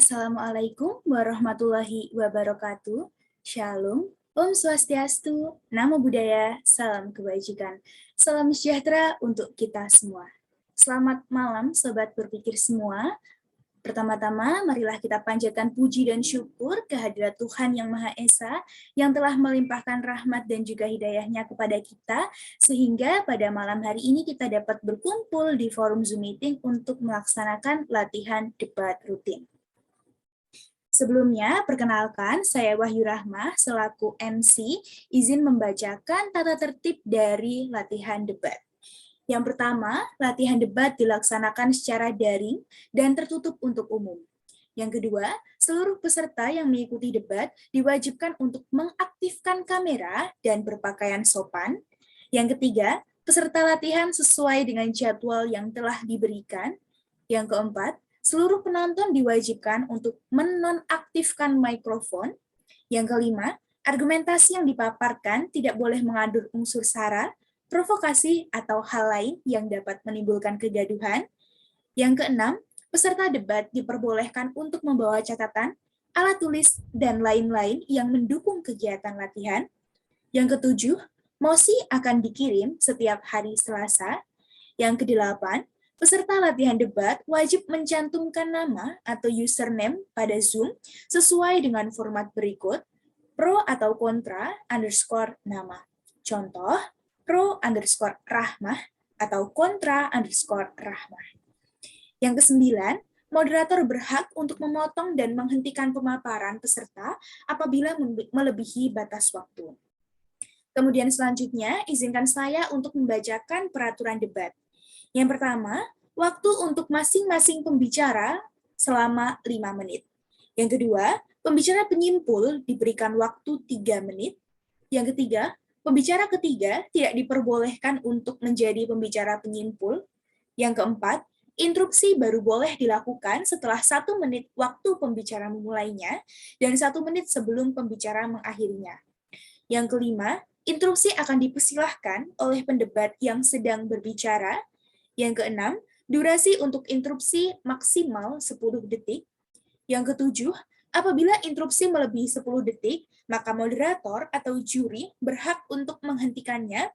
Assalamualaikum warahmatullahi wabarakatuh. Shalom, Om Swastiastu, Namo Buddhaya, Salam Kebajikan. Salam sejahtera untuk kita semua. Selamat malam Sobat Berpikir semua. Pertama-tama, marilah kita panjatkan puji dan syukur kehadirat Tuhan Yang Maha Esa yang telah melimpahkan rahmat dan juga hidayahnya kepada kita, sehingga pada malam hari ini kita dapat berkumpul di forum Zoom Meeting untuk melaksanakan latihan debat rutin. Sebelumnya, perkenalkan, saya Wahyu Rahmah selaku MC, izin membacakan tata tertib dari latihan debat. Yang pertama, latihan debat dilaksanakan secara daring dan tertutup untuk umum. Yang kedua, seluruh peserta yang mengikuti debat diwajibkan untuk mengaktifkan kamera dan berpakaian sopan. Yang ketiga, peserta latihan sesuai dengan jadwal yang telah diberikan. Yang keempat, seluruh penonton diwajibkan untuk menonaktifkan mikrofon. Yang kelima, argumentasi yang dipaparkan tidak boleh mengandung unsur sara, provokasi, atau hal lain yang dapat menimbulkan kegaduhan. Yang keenam, peserta debat diperbolehkan untuk membawa catatan, alat tulis, dan lain-lain yang mendukung kegiatan latihan. Yang ketujuh, mosi akan dikirim setiap hari Selasa. Yang kedelapan, peserta latihan debat wajib mencantumkan nama atau username pada Zoom sesuai dengan format berikut, pro atau kontra underscore nama. Contoh, pro_rahmah atau kontra_rahmah. Yang kesembilan, moderator berhak untuk memotong dan menghentikan pemaparan peserta apabila melebihi batas waktu. Kemudian selanjutnya, izinkan saya untuk membacakan peraturan debat. Yang pertama, waktu untuk masing-masing pembicara selama 5 menit. Yang kedua, pembicara penyimpul diberikan waktu 3 menit. Yang ketiga, pembicara ketiga tidak diperbolehkan untuk menjadi pembicara penyimpul. Yang keempat, interupsi baru boleh dilakukan setelah 1 menit waktu pembicara memulainya dan 1 menit sebelum pembicara mengakhirinya. Yang kelima, interupsi akan dipersilahkan oleh pendebat yang sedang berbicara. Yang keenam, durasi untuk interupsi maksimal 10 detik. Yang ketujuh, apabila interupsi melebihi 10 detik, maka moderator atau juri berhak untuk menghentikannya.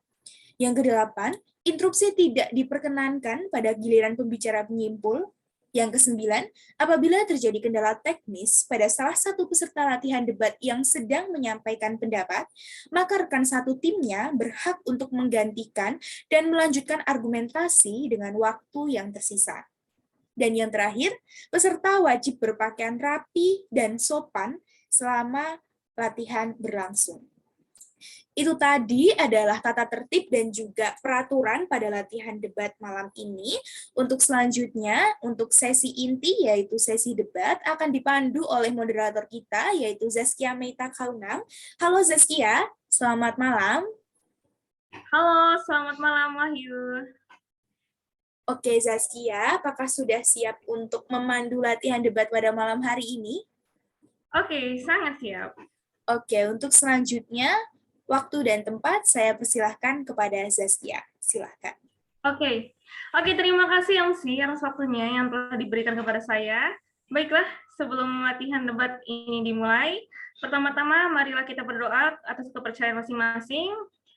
Yang kedelapan, interupsi tidak diperkenankan pada giliran pembicara penyimpul. Yang kesembilan, apabila terjadi kendala teknis pada salah satu peserta latihan debat yang sedang menyampaikan pendapat, maka rekan satu timnya berhak untuk menggantikan dan melanjutkan argumentasi dengan waktu yang tersisa. Dan yang terakhir, peserta wajib berpakaian rapi dan sopan selama latihan berlangsung. Itu tadi adalah tata tertib dan juga peraturan pada latihan debat malam ini. Untuk selanjutnya, untuk sesi inti yaitu sesi debat akan dipandu oleh moderator kita yaitu Zaskia Meita Kaunang. Halo Zaskia, selamat malam. Halo, selamat malam Wahyu. Oke Zaskia, apakah sudah siap untuk memandu latihan debat pada malam hari ini? Oke, sangat siap. Oke, untuk selanjutnya, waktu dan tempat saya persilahkan kepada Zaskia. Silahkan. Oke, terima kasih Yongsi atas waktunya yang telah diberikan kepada saya. Baiklah, sebelum latihan debat ini dimulai, pertama-tama marilah kita berdoa atas kepercayaan masing-masing.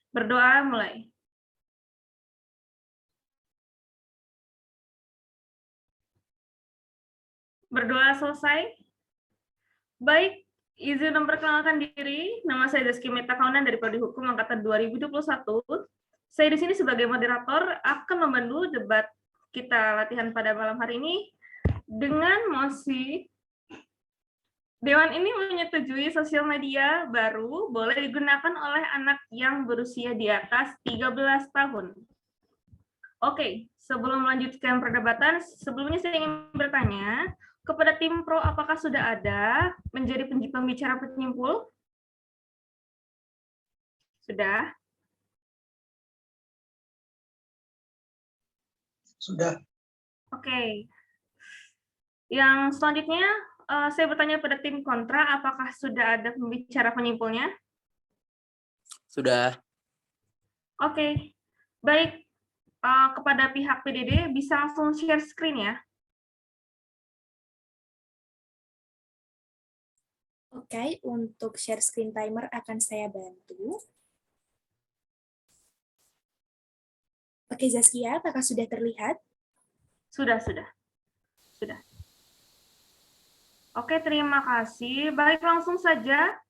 Berdoa mulai. Berdoa selesai. Baik, izin memperkenalkan diri. Nama saya Zaskia Meita Kaunang dari Prodi Hukum Angkatan 2021. Saya di sini sebagai moderator akan memandu debat kita latihan pada malam hari ini dengan mosi Dewan ini menyetujui sosial media baru boleh digunakan oleh anak yang berusia di atas 13 tahun. Oke, sebelum melanjutkan perdebatan, sebelumnya saya ingin bertanya kepada tim pro, apakah sudah ada menjadi pembicara penyimpul? Sudah? Sudah. Oke. Yang selanjutnya, saya bertanya pada tim kontra, apakah sudah ada pembicara penyimpulnya? Sudah. Oke. Baik, kepada pihak PDD bisa langsung share screen ya. Oke, untuk share screen timer akan saya bantu. Oke, Zaskia, apakah sudah terlihat? Sudah. Oke, terima kasih. Baik, langsung saja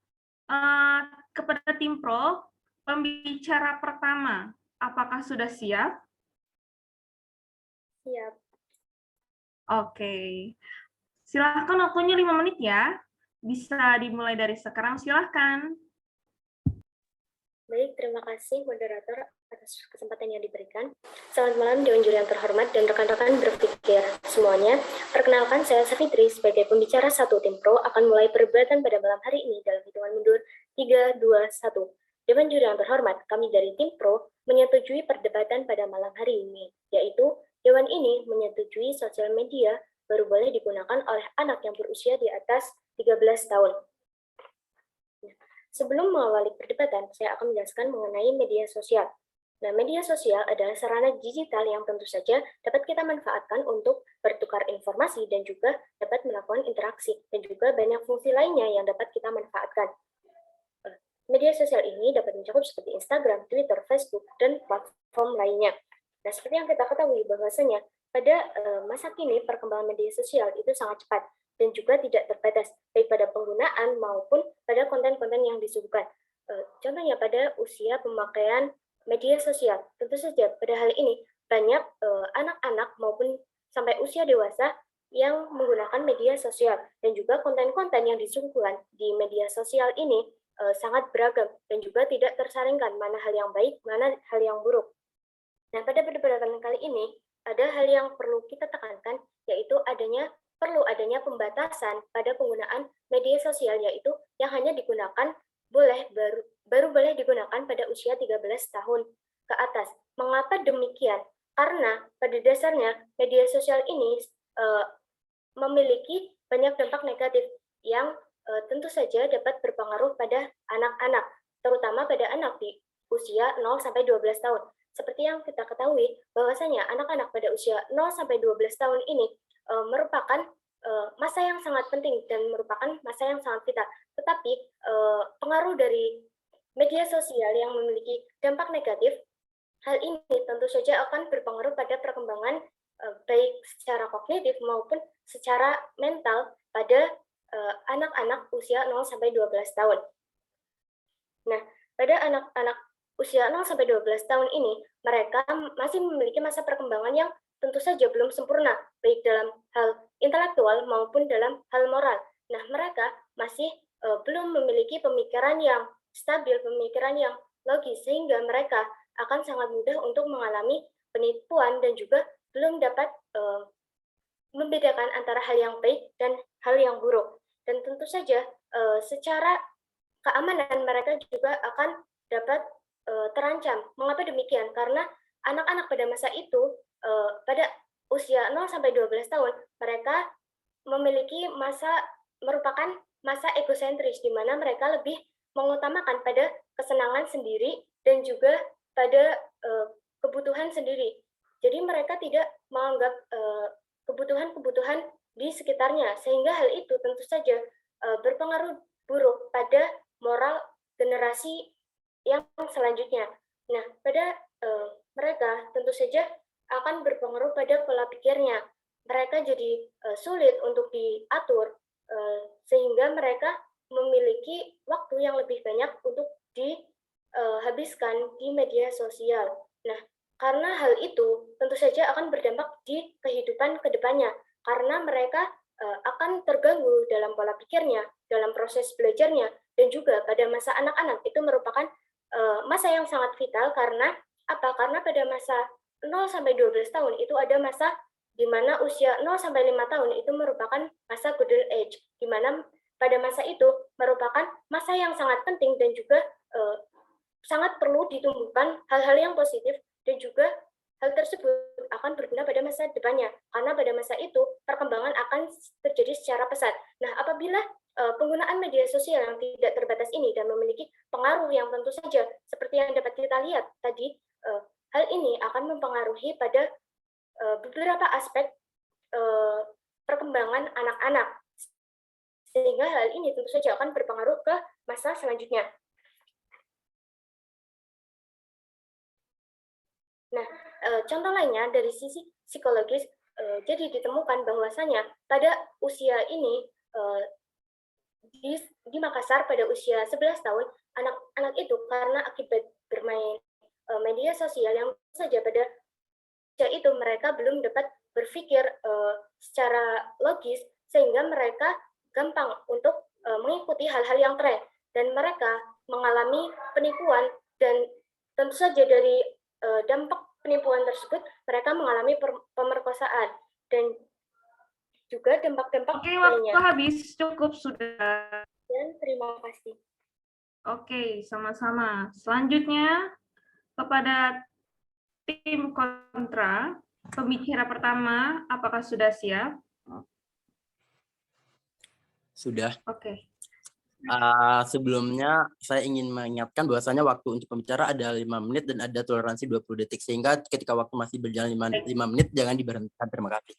kepada tim Pro, pembicara pertama. Apakah sudah siap? Siap. Oke. Silahkan, waktunya 5 menit ya. Bisa dimulai dari sekarang, silahkan. Baik, terima kasih moderator atas kesempatan yang diberikan. Selamat malam Dewan Juri yang terhormat dan rekan-rekan berpikir semuanya. Perkenalkan, saya Safitri sebagai pembicara satu tim Pro akan mulai perdebatan pada malam hari ini dalam hitungan mundur 3, 2, 1. Dewan Juri yang terhormat, kami dari tim Pro menyetujui perdebatan pada malam hari ini, yaitu Dewan ini menyetujui sosial media baru boleh digunakan oleh anak yang berusia di atas 13 tahun. Sebelum mengawali perdebatan, saya akan menjelaskan mengenai media sosial. Nah, media sosial adalah sarana digital yang tentu saja dapat kita manfaatkan untuk bertukar informasi dan juga dapat melakukan interaksi, dan juga banyak fungsi lainnya yang dapat kita manfaatkan. Media sosial ini dapat mencakup seperti Instagram, Twitter, Facebook, dan platform lainnya. Nah, seperti yang kita ketahui bahwasanya pada masa kini perkembangan media sosial itu sangat cepat dan juga tidak terbatas, baik pada penggunaan maupun pada konten-konten yang disuguhkan. Contohnya pada usia pemakaian media sosial, tentu saja pada hal ini banyak anak-anak maupun sampai usia dewasa yang menggunakan media sosial, dan juga konten-konten yang disuguhkan di media sosial ini sangat beragam dan juga tidak tersaringkan mana hal yang baik, mana hal yang buruk. Nah, pada perdebatan kali ini ada hal yang perlu kita tekankan, yaitu perlu adanya pembatasan pada penggunaan media sosial, yaitu yang hanya digunakan baru boleh digunakan pada usia 13 tahun ke atas. Mengapa demikian? Karena pada dasarnya media sosial ini memiliki banyak dampak negatif yang tentu saja dapat berpengaruh pada anak-anak, terutama pada anak di usia 0 sampai 12 tahun. Seperti yang kita ketahui, bahwasanya anak-anak pada usia 0 sampai 12 tahun ini merupakan masa yang sangat penting dan merupakan masa yang sangat vital. Tetapi pengaruh dari media sosial yang memiliki dampak negatif, hal ini tentu saja akan berpengaruh pada perkembangan baik secara kognitif maupun secara mental pada anak-anak usia 0 sampai 12 tahun. Nah, pada anak-anak usia 0 sampai 12 tahun ini, mereka masih memiliki masa perkembangan yang tentu saja belum sempurna, baik dalam hal intelektual maupun dalam hal moral. Nah, mereka masih belum memiliki pemikiran yang stabil, pemikiran yang logis, sehingga mereka akan sangat mudah untuk mengalami penipuan dan juga belum dapat membedakan antara hal yang baik dan hal yang buruk. Dan tentu saja secara keamanan mereka juga akan dapat terancam. Mengapa demikian? Karena anak-anak pada masa itu, pada usia 0 sampai 12 tahun, mereka memiliki merupakan masa egosentris, di mana mereka lebih mengutamakan pada kesenangan sendiri dan juga pada kebutuhan sendiri. Jadi mereka tidak menganggap kebutuhan-kebutuhan di sekitarnya, sehingga hal itu tentu saja berpengaruh buruk pada moral generasi yang selanjutnya. Nah, pada mereka tentu saja akan berpengaruh pada pola pikirnya. Mereka jadi sulit untuk diatur, sehingga mereka memiliki waktu yang lebih banyak untuk dihabiskan di media sosial. Nah, karena hal itu tentu saja akan berdampak di kehidupan kedepannya, karena mereka akan terganggu dalam pola pikirnya, dalam proses belajarnya, dan juga pada masa anak-anak itu merupakan masa yang sangat vital. Karena apa? Karena pada masa 0 sampai 12 tahun itu ada masa di mana usia 0 sampai 5 tahun itu merupakan masa golden age, di mana pada masa itu merupakan masa yang sangat penting dan juga sangat perlu ditumbuhkan hal-hal yang positif, dan juga hal tersebut akan berguna pada masa depannya, karena pada masa itu perkembangan akan terjadi secara pesat. Nah, apabila penggunaan media sosial yang tidak terbatas ini dan memiliki pengaruh yang tentu saja seperti yang dapat kita lihat tadi, hal ini akan mempengaruhi pada beberapa aspek perkembangan anak-anak, sehingga hal ini tentu saja akan berpengaruh ke masa selanjutnya. Nah, contoh lainnya dari sisi psikologis, jadi ditemukan bahwasanya pada usia ini di Makassar pada usia 11 tahun, anak-anak itu karena akibat bermain media sosial yang saja pada usia itu mereka belum dapat berpikir secara logis, sehingga mereka gampang untuk mengikuti hal-hal yang tren, dan mereka mengalami penipuan, dan tentu saja dari dampak penipuan tersebut mereka mengalami pemerkosaan dan juga dampak-dampak Oke, lainnya. waktu habis, cukup sudah. Dan terima kasih. Oke, sama-sama. Selanjutnya kepada tim kontra, pembicara pertama, apakah sudah siap? Sudah. Oke. Sebelumnya saya ingin mengingatkan bahwasanya waktu untuk pembicara ada 5 menit dan ada toleransi 20 detik, sehingga ketika waktu masih berjalan 5 menit jangan diberhentikan. Terima kasih.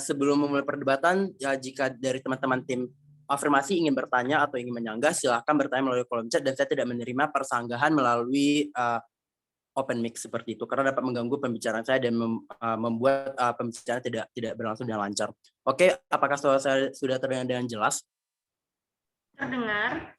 Sebelum memulai perdebatan, jika dari teman-teman tim afirmasi ingin bertanya atau ingin menyanggah, silahkan bertanya melalui kolom chat, dan saya tidak menerima persanggahan melalui open mic seperti itu, karena dapat mengganggu pembicaraan saya dan membuat pembicaraan tidak berlangsung dengan lancar. Oke, apakah suara saya sudah terdengar dengan jelas? Terdengar.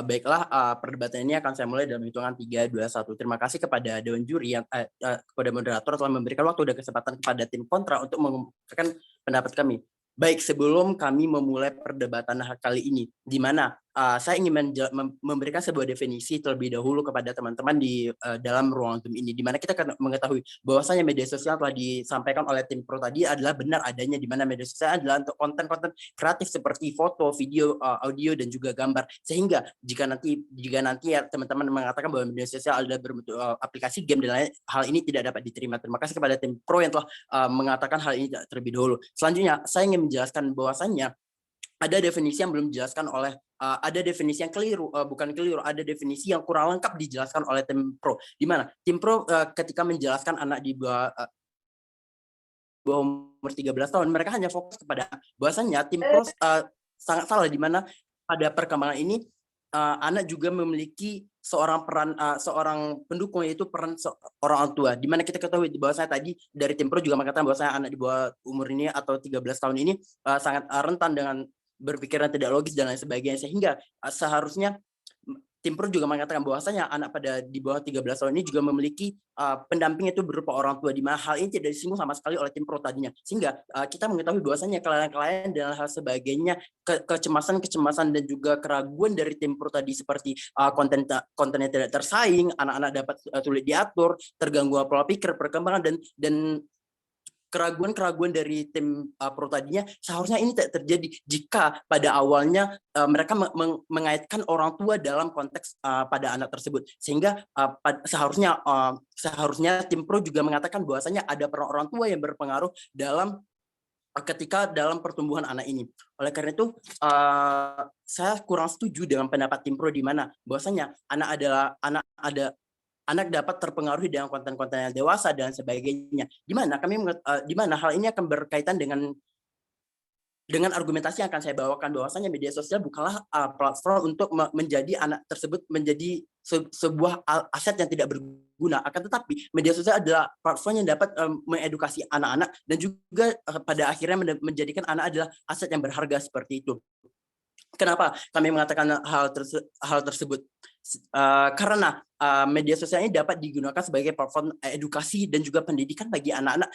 Baiklah, perdebatan ini akan saya mulai dalam hitungan 3, 2, 1. Terima kasih kepada Dewan Juri yang kepada moderator telah memberikan waktu dan kesempatan kepada tim kontra untuk mengungkapkan pendapat kami. Baik, sebelum kami memulai perdebatan kali ini, di mana saya ingin memberikan sebuah definisi terlebih dahulu kepada teman-teman di dalam ruang Zoom ini, di mana kita akan mengetahui bahwasanya media sosial telah disampaikan oleh tim pro tadi adalah benar adanya, di mana media sosial adalah untuk konten-konten kreatif seperti foto, video, audio, dan juga gambar. Sehingga jika nanti ya teman-teman mengatakan bahwa media sosial adalah berbentuk aplikasi game dan lain, hal ini tidak dapat diterima. Terima kasih kepada tim pro yang telah mengatakan hal ini terlebih dahulu. Selanjutnya, saya ingin menjelaskan bahwasannya ada definisi yang belum dijelaskan oleh ada definisi yang keliru, bukan keliru, ada definisi yang kurang lengkap dijelaskan oleh tim pro, di mana tim pro ketika menjelaskan anak di bawah umur 13 tahun, mereka hanya fokus kepada bahwasannya tim pro sangat salah, di mana pada perkembangan ini anak juga memiliki seorang pendukung, yaitu peran orang tua, di mana kita ketahui bahwa saya tadi dari tim pro juga mengatakan bahwa saya anak di bawah umur ini atau 13 tahun ini sangat rentan dengan berpikiran tidak logis dan lain sebagainya, sehingga seharusnya tim pro juga mengatakan bahwasanya anak pada di bawah 13 tahun ini juga memiliki pendamping itu berupa orang tua, di mana hal ini tidak disinggung sama sekali oleh tim pro tadinya, sehingga kita mengetahui bahwasanya kelainan-kelainan dan hal sebagainya, kecemasan dan juga keraguan dari tim pro tadi seperti kontennya tidak tersaing, anak-anak dapat sulit diatur, terganggu pola pikir, perkembangan, dan keraguan dari tim pro tadinya, seharusnya ini tidak terjadi jika pada awalnya mereka mengaitkan orang tua dalam konteks pada anak tersebut, sehingga seharusnya tim pro juga mengatakan bahwasanya ada peran orang tua yang berpengaruh ketika dalam pertumbuhan anak ini. Oleh karena itu saya kurang setuju dengan pendapat tim pro, di mana bahwasanya anak dapat terpengaruhi dengan konten-konten yang dewasa dan sebagainya. Di mana hal ini akan berkaitan dengan argumentasi yang akan saya bawakan, bahwasanya media sosial bukanlah platform untuk menjadi anak tersebut menjadi sebuah aset yang tidak berguna. Akan tetapi media sosial adalah platform yang dapat mengedukasi anak-anak dan juga pada akhirnya menjadikan anak adalah aset yang berharga seperti itu. Kenapa kami mengatakan hal tersebut? Karena media sosial ini dapat digunakan sebagai platform edukasi dan juga pendidikan bagi anak-anak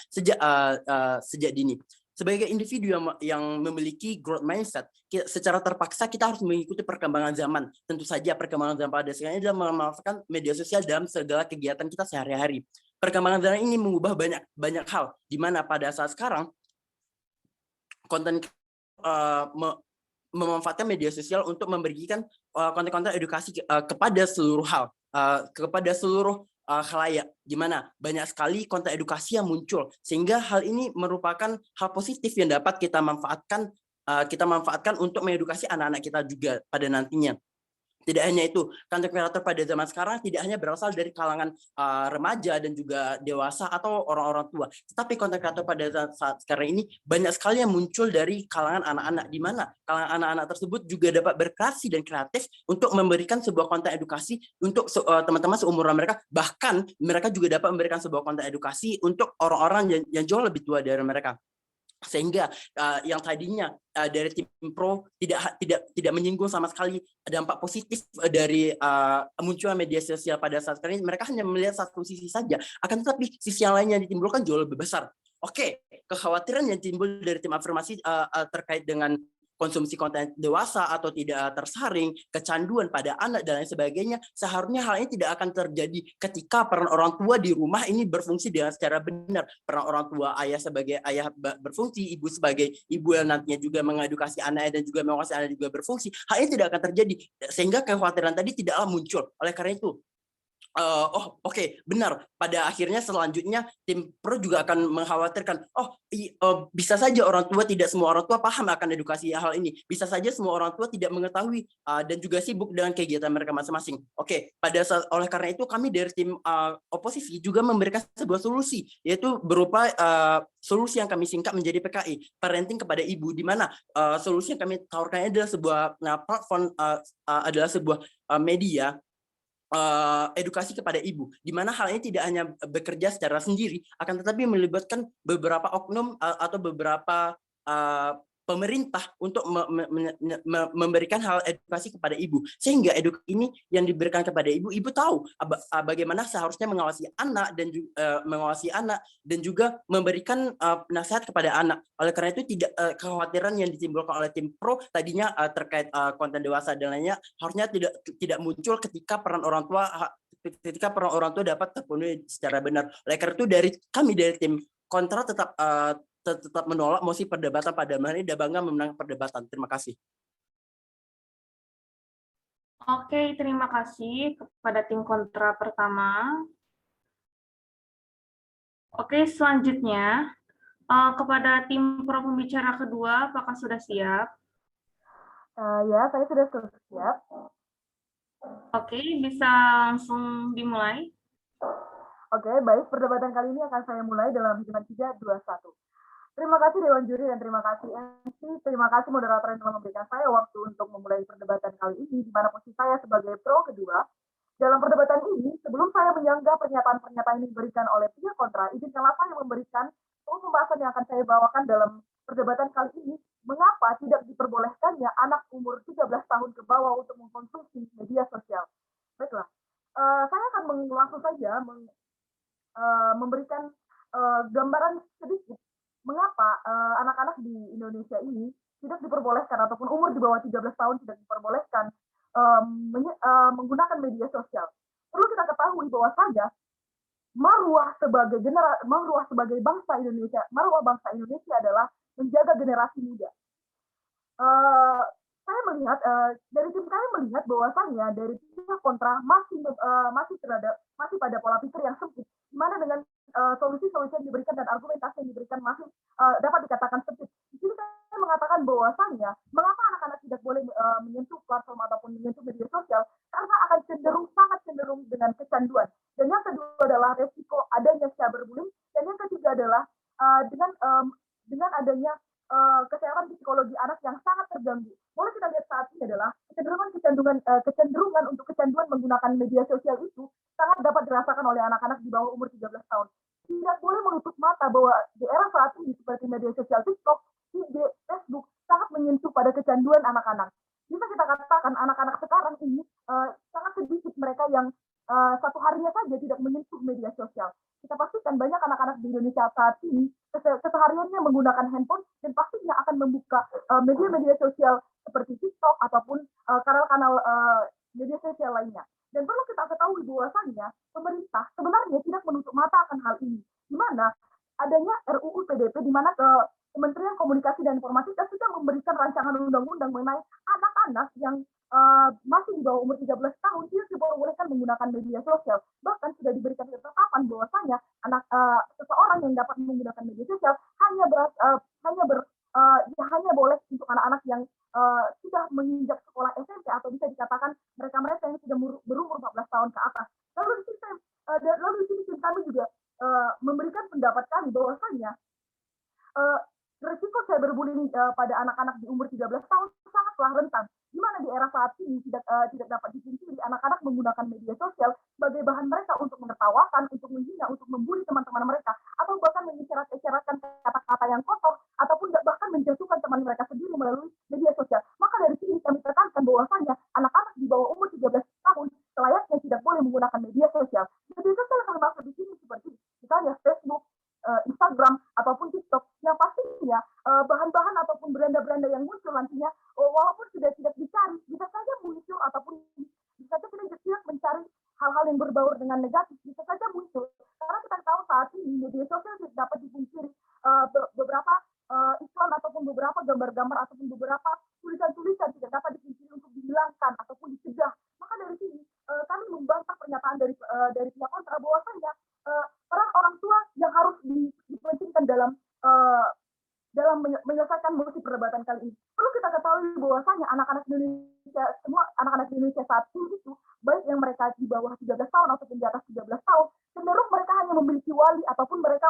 sejak dini. Sebagai individu yang memiliki growth mindset, secara terpaksa kita harus mengikuti perkembangan zaman. Tentu saja perkembangan zaman pada sekarang ini adalah memanfaatkan media sosial dalam segala kegiatan kita sehari-hari. Perkembangan zaman ini mengubah banyak hal, di mana pada saat sekarang konten memanfaatkan media sosial untuk memberikan konten-konten edukasi kepada seluruh hal, kepada seluruh khalayak, di mana banyak sekali konten edukasi yang muncul, sehingga hal ini merupakan hal positif yang dapat kita manfaatkan untuk mengedukasi anak-anak kita juga pada nantinya. Tidak hanya itu, konten kreator pada zaman sekarang tidak hanya berasal dari kalangan remaja dan juga dewasa atau orang-orang tua, tetapi konten kreator pada saat sekarang ini banyak sekali yang muncul dari kalangan anak-anak, di mana kalangan anak-anak tersebut juga dapat berkreasi dan kreatif untuk memberikan sebuah konten edukasi untuk teman-teman seumuran mereka, bahkan mereka juga dapat memberikan sebuah konten edukasi untuk orang-orang yang jauh lebih tua dari mereka. Sehingga yang tadinya dari tim pro tidak menyinggung sama sekali dampak positif dari munculnya media sosial pada saat ini, mereka hanya melihat satu sisi saja, akan tetapi sisi yang lainnya ditimbulkan jauh lebih besar. Oke, kekhawatiran yang timbul dari tim afirmasi terkait dengan konsumsi konten dewasa atau tidak tersaring, kecanduan pada anak dan lain sebagainya, seharusnya hal ini tidak akan terjadi ketika peran orang tua di rumah ini berfungsi dengan secara benar. Peran orang tua, ayah sebagai ayah berfungsi, ibu sebagai ibu yang nantinya juga mengedukasi anaknya dan juga mengawasi anak juga berfungsi. Hal ini tidak akan terjadi, sehingga kekhawatiran tadi tidaklah muncul. Oleh karena itu, oke, benar. Pada akhirnya selanjutnya tim pro juga akan mengkhawatirkan, bisa saja orang tua, tidak semua orang tua paham akan edukasi hal ini. Bisa saja semua orang tua tidak mengetahui dan juga sibuk dengan kegiatan mereka masing-masing. Oke, oleh karena itu kami dari tim oposisi juga memberikan sebuah solusi, yaitu berupa solusi yang kami singkat menjadi PKI, parenting kepada ibu, di mana solusi yang kami tawarkan adalah sebuah platform, adalah sebuah media edukasi kepada ibu, di mana hal ini tidak hanya bekerja secara sendiri, akan tetapi melibatkan beberapa oknum atau beberapa pemerintah untuk memberikan hal edukasi kepada ibu, sehingga edukasi ini yang diberikan kepada ibu tahu bagaimana seharusnya mengawasi anak dan juga memberikan nasihat kepada anak. Oleh karena itu kekhawatiran yang ditimbulkan oleh tim pro tadinya terkait konten dewasa dan lainnya harusnya tidak muncul ketika peran orang tua dapat terpenuhi secara benar. Oleh karena itu kami dari tim kontra tetap menolak mosi perdebatan pada hari ini dan bangga memenangkan perdebatan. Terima kasih. Oke, terima kasih kepada tim kontra pertama. Oke, selanjutnya kepada tim pro pembicara kedua, apakah sudah siap? Ya, saya sudah siap. Oke, bisa langsung dimulai. Oke, baik. Perdebatan kali ini akan saya mulai dalam hitungan 3, 2, 1. Terima kasih Dewan Juri dan terima kasih MC. Terima kasih moderator yang telah memberikan saya waktu untuk memulai perdebatan kali ini, di mana posisi saya sebagai pro kedua. Dalam perdebatan ini, sebelum saya menyanggah pernyataan-pernyataan yang diberikan oleh pihak kontra, izinkanlah saya memberikan pembahasan yang akan saya bawakan dalam perdebatan kali ini, mengapa tidak diperbolehkannya anak umur 13 tahun ke bawah untuk mengkonsumsi media sosial. Baiklah, saya akan langsung saja memberikan gambaran sedikit mengapa anak-anak di Indonesia ini tidak diperbolehkan ataupun umur di bawah 13 tahun tidak diperbolehkan menggunakan media sosial. Perlu kita ketahui bahwasanya maruah sebagai bangsa Indonesia adalah menjaga generasi muda. Saya melihat dari tim saya melihat bahwasanya dari pihak kontra masih pada pola pikir yang sempit, di mana dengan solusi-solusi yang diberikan dan argumentasi yang diberikan masih dapat dikatakan sempit. Di sini saya mengatakan bahwasanya mengapa anak-anak tidak boleh menyentuh platform ataupun menyentuh media sosial, karena akan sangat cenderung dengan kecanduan. Dan yang kedua adalah resiko adanya cyberbullying, dan yang ketiga adalah dengan adanya kesehatan psikologi anak yang sangat terganggu. Boleh kita lihat saat ini adalah kecenderungan untuk kecanduan menggunakan media sosial itu sangat dapat dirasakan oleh anak-anak di bawah umur 13 tahun. Tidak boleh menutup mata bahwa di era saat ini seperti media sosial TikTok, IG, Facebook sangat menyentuh pada kecanduan anak-anak. Bisa kita katakan anak-anak sekarang ini sangat sedikit mereka yang satu harinya saja tidak menyentuh media sosial. Kita pastikan banyak anak-anak di Indonesia saat ini kesehariannya menggunakan handphone dan pastinya akan membuka media-media sosial seperti TikTok ataupun kanal-kanal media sosial lainnya. Dan perlu kita ketahui bahwasannya pemerintah sebenarnya tidak menutup mata akan hal ini, di mana adanya RUU PDP, di mana Kementerian Komunikasi dan Informatika sudah memberikan rancangan undang-undang mengenai anak-anak yang masih di bawah umur 13 tahun tidak diperbolehkan menggunakan media sosial. Bahkan sudah diberikan ketetapan bahwasanya seseorang yang dapat menggunakan media sosial hanya boleh untuk anak-anak yang sudah menginjak sekolah SMP atau bisa dikatakan mereka Dan lalu di sini tim kami juga memberikan pendapat kami bahwasanya risiko cyberbullying pada anak-anak di umur 13 tahun sangatlah rentan. Di mana di era saat ini tidak dapat dipungkiri anak-anak menggunakan media sosial sebagai bahan mereka untuk menertawakan, untuk menghina, untuk membuli teman-teman mereka, atau bahkan mengisyarat-isyaratkan kata-kata yang kotor, ataupun bahkan menjatuhkan teman mereka sendiri melalui media sosial. Maka dari sini kami tekankan bahwasanya anak-anak di bawah umur 13 tahun selayaknya tidak boleh menggunakan media sosial. Media sosial yang termasuk di sini seperti misalnya Facebook, Instagram, ataupun TikTok, yang pastinya bahan-bahan ataupun beranda-beranda yang muncul nantinya, walaupun sudah tidak dicari, bisa saja muncul, ataupun bisa saja kita tidak mencari hal-hal yang berbaur dengan negatif, bisa saja muncul. Karena kita tahu saat ini media sosial tidak dapat dipungkiri beberapa iklan ataupun beberapa gambar-gambar ataupun beberapa tulisan-tulisan tidak dapat dipungkiri untuk dihilangkan ataupun dicegah. Maka dari sini kami membantah pernyataan dari pihak kontra bahwasanya peran orang tua yang harus dipentingkan dalam menyelesaikan musik perdebatan kali ini. Perlu kita ketahui bahwasanya anak-anak Indonesia, semua anak-anak Indonesia saat ini itu, baik yang mereka di bawah 13 tahun ataupun di atas 13 tahun, cenderung mereka hanya memiliki wali ataupun mereka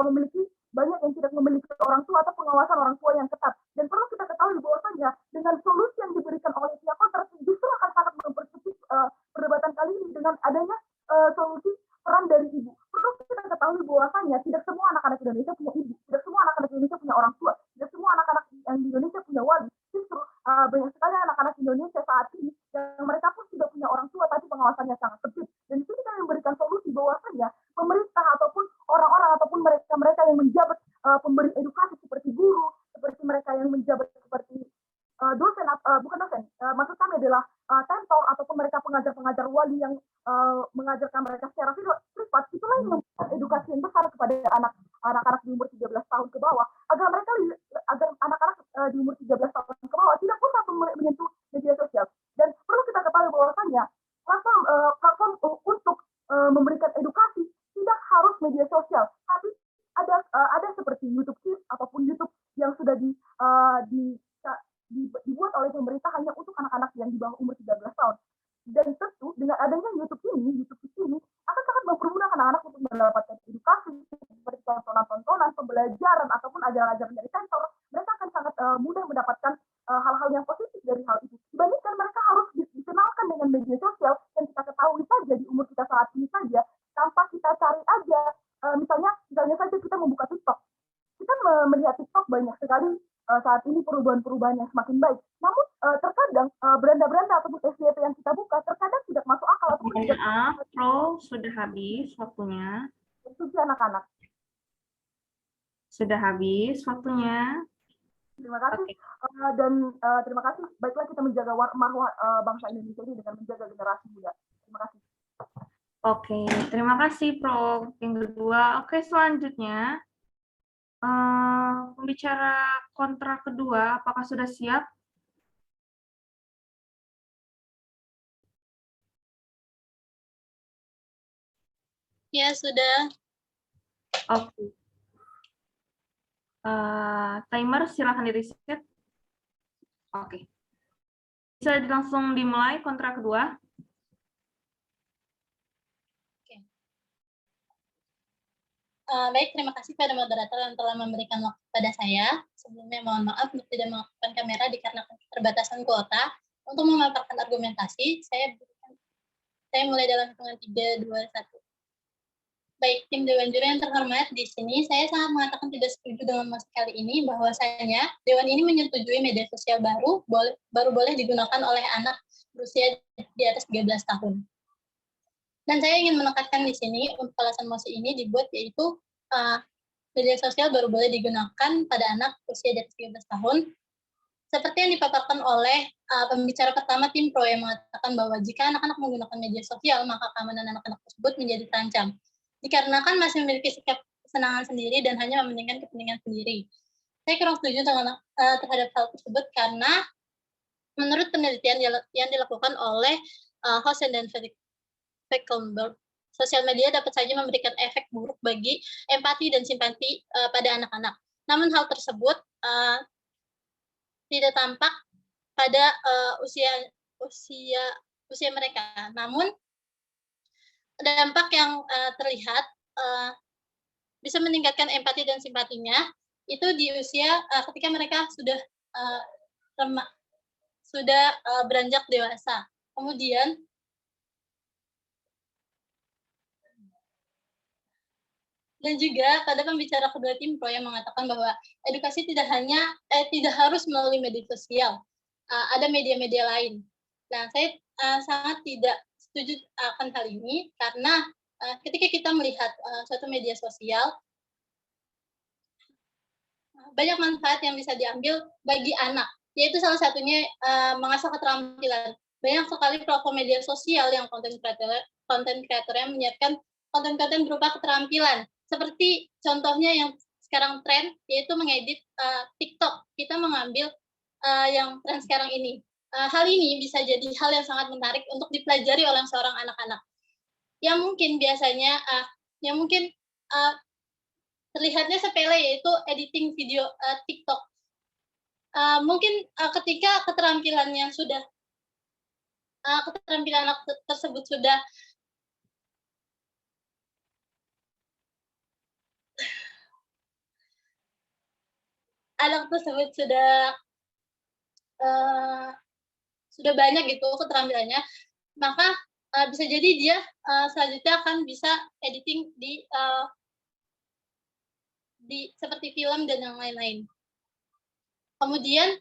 memiliki banyak yang tidak memiliki orang tua atau pengawasan orang tua yang ketat. Dan perlu kita ketahui bahwasanya dengan solusi yang diberikan oleh pihak kontra justru akan sangat mempersempit perdebatan kali ini dengan adanya solusi peran dari ibu. Perlu kita ketahui bahwasanya tidak semua anak-anak Indonesia punya ibu, tidak semua anak-anak Indonesia punya orang tua, tidak semua anak-anak yang di Indonesia punya wali. Justru banyak sekali anak-anak Indonesia saat ini yang mereka pun sudah punya orang tua tapi pengawasannya sangat sempit. Dan di sini kami memberikan solusi bahwasanya pemerintah ataupun orang-orang ataupun mereka yang menjabat pemberi edukasi seperti guru, seperti mereka yang menjabat seperti dosen, bukan dosen, maksud kami adalah tentor ataupun mereka pengajar-pengajar wali yang mengajarkan mereka secara privat, itulah yang memberikan edukasi yang besar kepada anak-anak di umur 13 tahun ke bawah, agar anak-anak di umur 13 tahun ke bawah tidak usah menyentuh media sosial. Dan perlu kita ketahui bahwasanya platform untuk memberikan edukasi tidak harus media sosial, tapi ada seperti YouTube Kids ataupun YouTube yang sudah dibuat oleh pemerintah hanya untuk anak-anak yang di bawah umur 13 tahun. Dan tentu dengan adanya YouTube ini akan sangat mempermudah anak-anak untuk mendapatkan edukasi seperti tontonan-tontonan, pembelajaran ataupun ajaran-ajaran dari sensor. Mereka akan sangat mudah mendapatkan hal-hal yang positif dari hal itu. Dibandingkan mereka harus dikenalkan dengan media sosial yang kita ketahui saja di umur kita saat ini saja, tanpa kita cari aja. Misalnya saja kita membuka TikTok. Kita melihat TikTok banyak sekali saat ini perubahan-perubahan yang semakin baik. Namun terkadang beranda-beranda ataupun FYP yang kita buka terkadang tidak masuk akal ataupun tidak. Pro, sudah habis waktunya. Itu anak-anak. Sudah habis waktunya. Terima kasih. Dan terima kasih. Baiklah kita menjaga marwah bangsa Indonesia ini dengan menjaga generasi muda. Terima kasih. Oke, terima kasih Pro. Yang kedua, oke selanjutnya. Pembicara kontra kedua, apakah sudah siap? Ya, sudah. Oke. Timer silakan di-reset. Oke. Bisa langsung dimulai kontra kedua. Baik, terima kasih pada moderator yang telah memberikan waktu pada saya. Sebelumnya mohon maaf untuk tidak mengaktifkan kamera dikarenakan keterbatasan kuota. Untuk memaparkan argumentasi, saya mulai dalam hitungan 3, 2, 1. Baik, tim Dewan Juri yang terhormat, di sini saya sangat mengatakan tidak setuju dengan mosi kali ini bahwasanya Dewan ini menyetujui media sosial baru boleh digunakan oleh anak berusia di atas 13 tahun. Dan saya ingin menekankan di sini untuk alasan mosi ini dibuat yaitu media sosial baru boleh digunakan pada anak usia di atas 13 tahun. Seperti yang dipaparkan oleh pembicara pertama tim Pro yang mengatakan bahwa jika anak-anak menggunakan media sosial, maka keamanan anak-anak tersebut menjadi terancam. Dikarenakan masih memiliki sikap kesenangan sendiri dan hanya mementingkan kepentingan sendiri. Saya kurang setuju terhadap hal tersebut karena menurut penelitian yang dilakukan oleh Hosen dan Feckenberg, sosial media dapat saja memberikan efek buruk bagi empati dan simpati pada anak-anak. Namun hal tersebut tidak tampak pada usia mereka. Namun dampak yang terlihat bisa meningkatkan empati dan simpatinya itu di usia ketika mereka sudah beranjak dewasa. Kemudian dan juga pada pembicara kedua tim pro yang mengatakan bahwa edukasi tidak harus melalui media sosial, ada media-media lain. Nah, saya sangat tidak setuju akan hal ini karena ketika kita melihat suatu media sosial, banyak manfaat yang bisa diambil bagi anak, yaitu salah satunya mengasah keterampilan. Banyak sekali platform media sosial yang konten kreatornya menyiapkan konten-konten berupa keterampilan. Seperti contohnya yang sekarang tren, yaitu mengedit TikTok. Kita mengambil yang tren sekarang ini. Hal ini bisa jadi hal yang sangat menarik untuk dipelajari oleh seorang anak-anak. Yang mungkin biasanya, terlihatnya sepele, yaitu editing video TikTok. Mungkin ketika keterampilan anak tersebut sudah sudah banyak gitu keterampilannya, maka bisa jadi dia selanjutnya akan bisa editing di seperti film dan yang lain-lain. Kemudian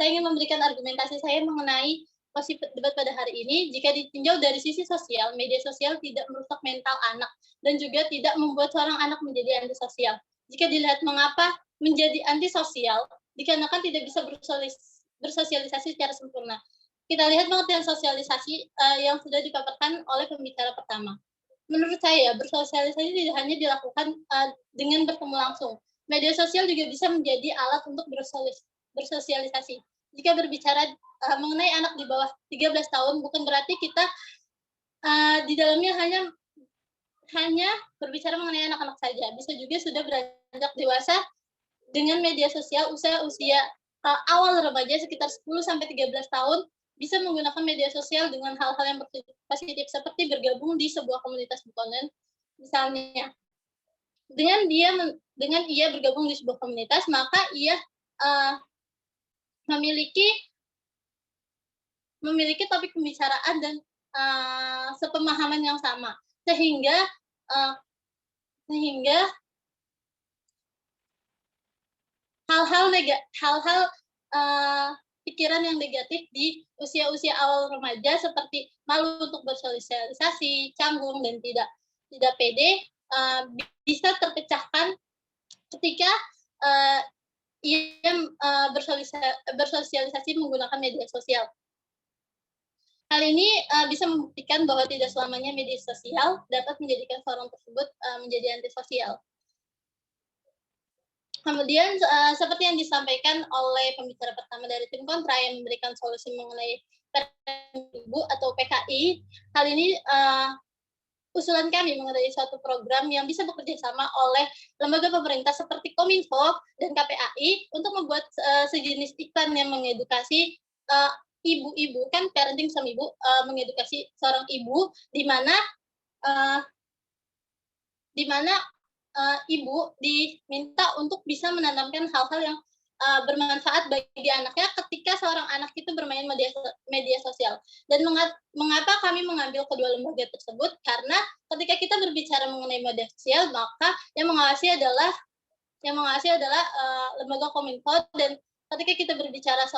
saya ingin memberikan argumentasi saya mengenai posisi debat pada hari ini. Jika ditinjau dari sisi sosial, media sosial tidak merusak mental anak dan juga tidak membuat seorang anak menjadi antisosial. Jika dilihat mengapa menjadi antisosial, dikarenakan tidak bisa bersosialisasi secara sempurna. Kita lihat pengertian sosialisasi yang sudah dipaparkan oleh pembicara pertama. Menurut saya, bersosialisasi tidak hanya dilakukan dengan bertemu langsung. Media sosial juga bisa menjadi alat untuk bersosialisasi. Jika berbicara mengenai anak di bawah 13 tahun, bukan berarti kita di dalamnya hanya berbicara mengenai anak-anak saja. Bisa juga sudah beranjak dewasa dengan media sosial usia awal remaja sekitar 10-13 tahun, bisa menggunakan media sosial dengan hal-hal yang positif seperti bergabung di sebuah komunitas bukonen. Misalnya, dengan ia bergabung di sebuah komunitas, maka ia memiliki topik pembicaraan dan sepemahaman yang sama, sehingga hal-hal pikiran yang negatif di usia-usia awal remaja seperti malu untuk bersosialisasi, canggung, dan tidak pede bisa terpecahkan ketika ia bersosialisasi menggunakan media sosial. Hal ini bisa membuktikan bahwa tidak selamanya media sosial dapat menjadikan seorang tersebut menjadi antisosial. Kemudian seperti yang disampaikan oleh pembicara pertama dari tim kontra yang memberikan solusi mengenai Ibu atau PKI, hal ini usulan kami mengenai suatu program yang bisa bekerja sama oleh lembaga pemerintah seperti Kominfo dan KPAI untuk membuat sejenis iklan yang mengedukasi ibu-ibu, kan parenting sama ibu, mengedukasi seorang ibu di mana ibu diminta untuk bisa menanamkan hal-hal yang bermanfaat bagi anaknya ketika seorang anak itu bermain media sosial. Dan mengapa kami mengambil kedua lembaga tersebut? Karena ketika kita berbicara mengenai media sosial, maka yang mengawasi adalah lembaga Kominfo, dan ketika kita berbicara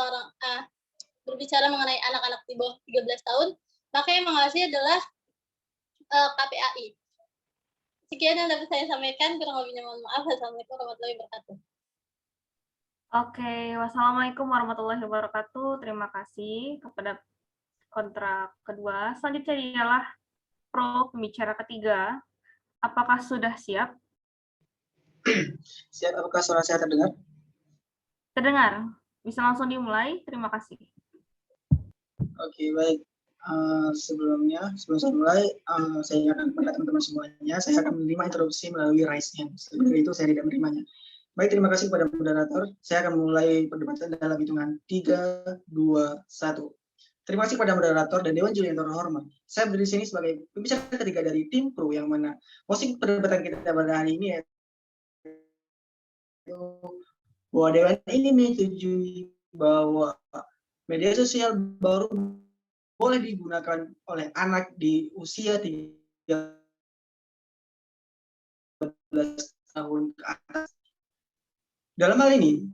mengenai anak-anak di bawah 13 tahun, maka yang mengawasi adalah KPAI. Sekian yang dapat saya sampaikan, kurang lebihnya mohon maaf. Assalamualaikum warahmatullahi wabarakatuh. Oke, wassalamualaikum warahmatullahi wabarakatuh. Terima kasih kepada kontra kedua. Selanjutnya ialah pro pembicara ketiga. Apakah sudah siap? Siap, apakah suara saya terdengar? Terdengar. Bisa langsung dimulai. Terima kasih. Oke, baik. Sebelum saya mulai, saya akan kepada teman-teman semuanya, saya akan menerima interupsi melalui raise-nya. Setelah itu saya tidak menerimanya. Baik, terima kasih kepada moderator. Saya akan memulai perdebatan dalam hitungan 3, 2, 1. Terima kasih kepada moderator dan Dewan Juri yang terhormat. Saya berdiri di sini sebagai pembicara ketiga dari tim Pro, yang mana posisi perdebatan kita pada hari ini yaitu bahwa Dewan ini menyetujui bahwa media sosial baru boleh digunakan oleh anak di usia 13 tahun ke atas. Dalam hal ini,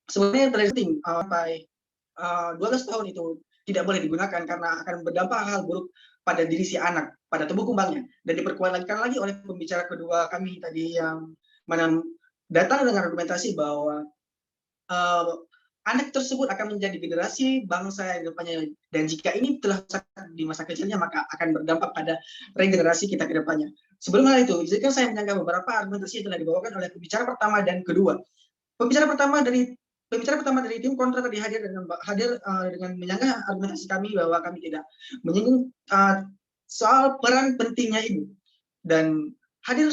sebenarnya yang terlihat penting sampai 12 tahun itu tidak boleh digunakan karena akan berdampak hal buruk pada diri si anak, pada tubuh kembangnya, dan diperkuatkan lagi oleh pembicara kedua kami tadi yang mana datang dengan argumentasi bahwa anak tersebut akan menjadi generasi bangsa yang depannya, dan jika ini telah di masa kecilnya maka akan berdampak pada regenerasi kita ke depannya. Sebelum hal itu, izinkan saya menyanggah beberapa argumentasi yang telah dibawakan oleh pembicara pertama dan kedua. Pembicara pertama dari tim kontra tadi hadir dengan menyanggah argumentasi kami bahwa kami tidak menyinggung soal peran pentingnya ibu, dan hadir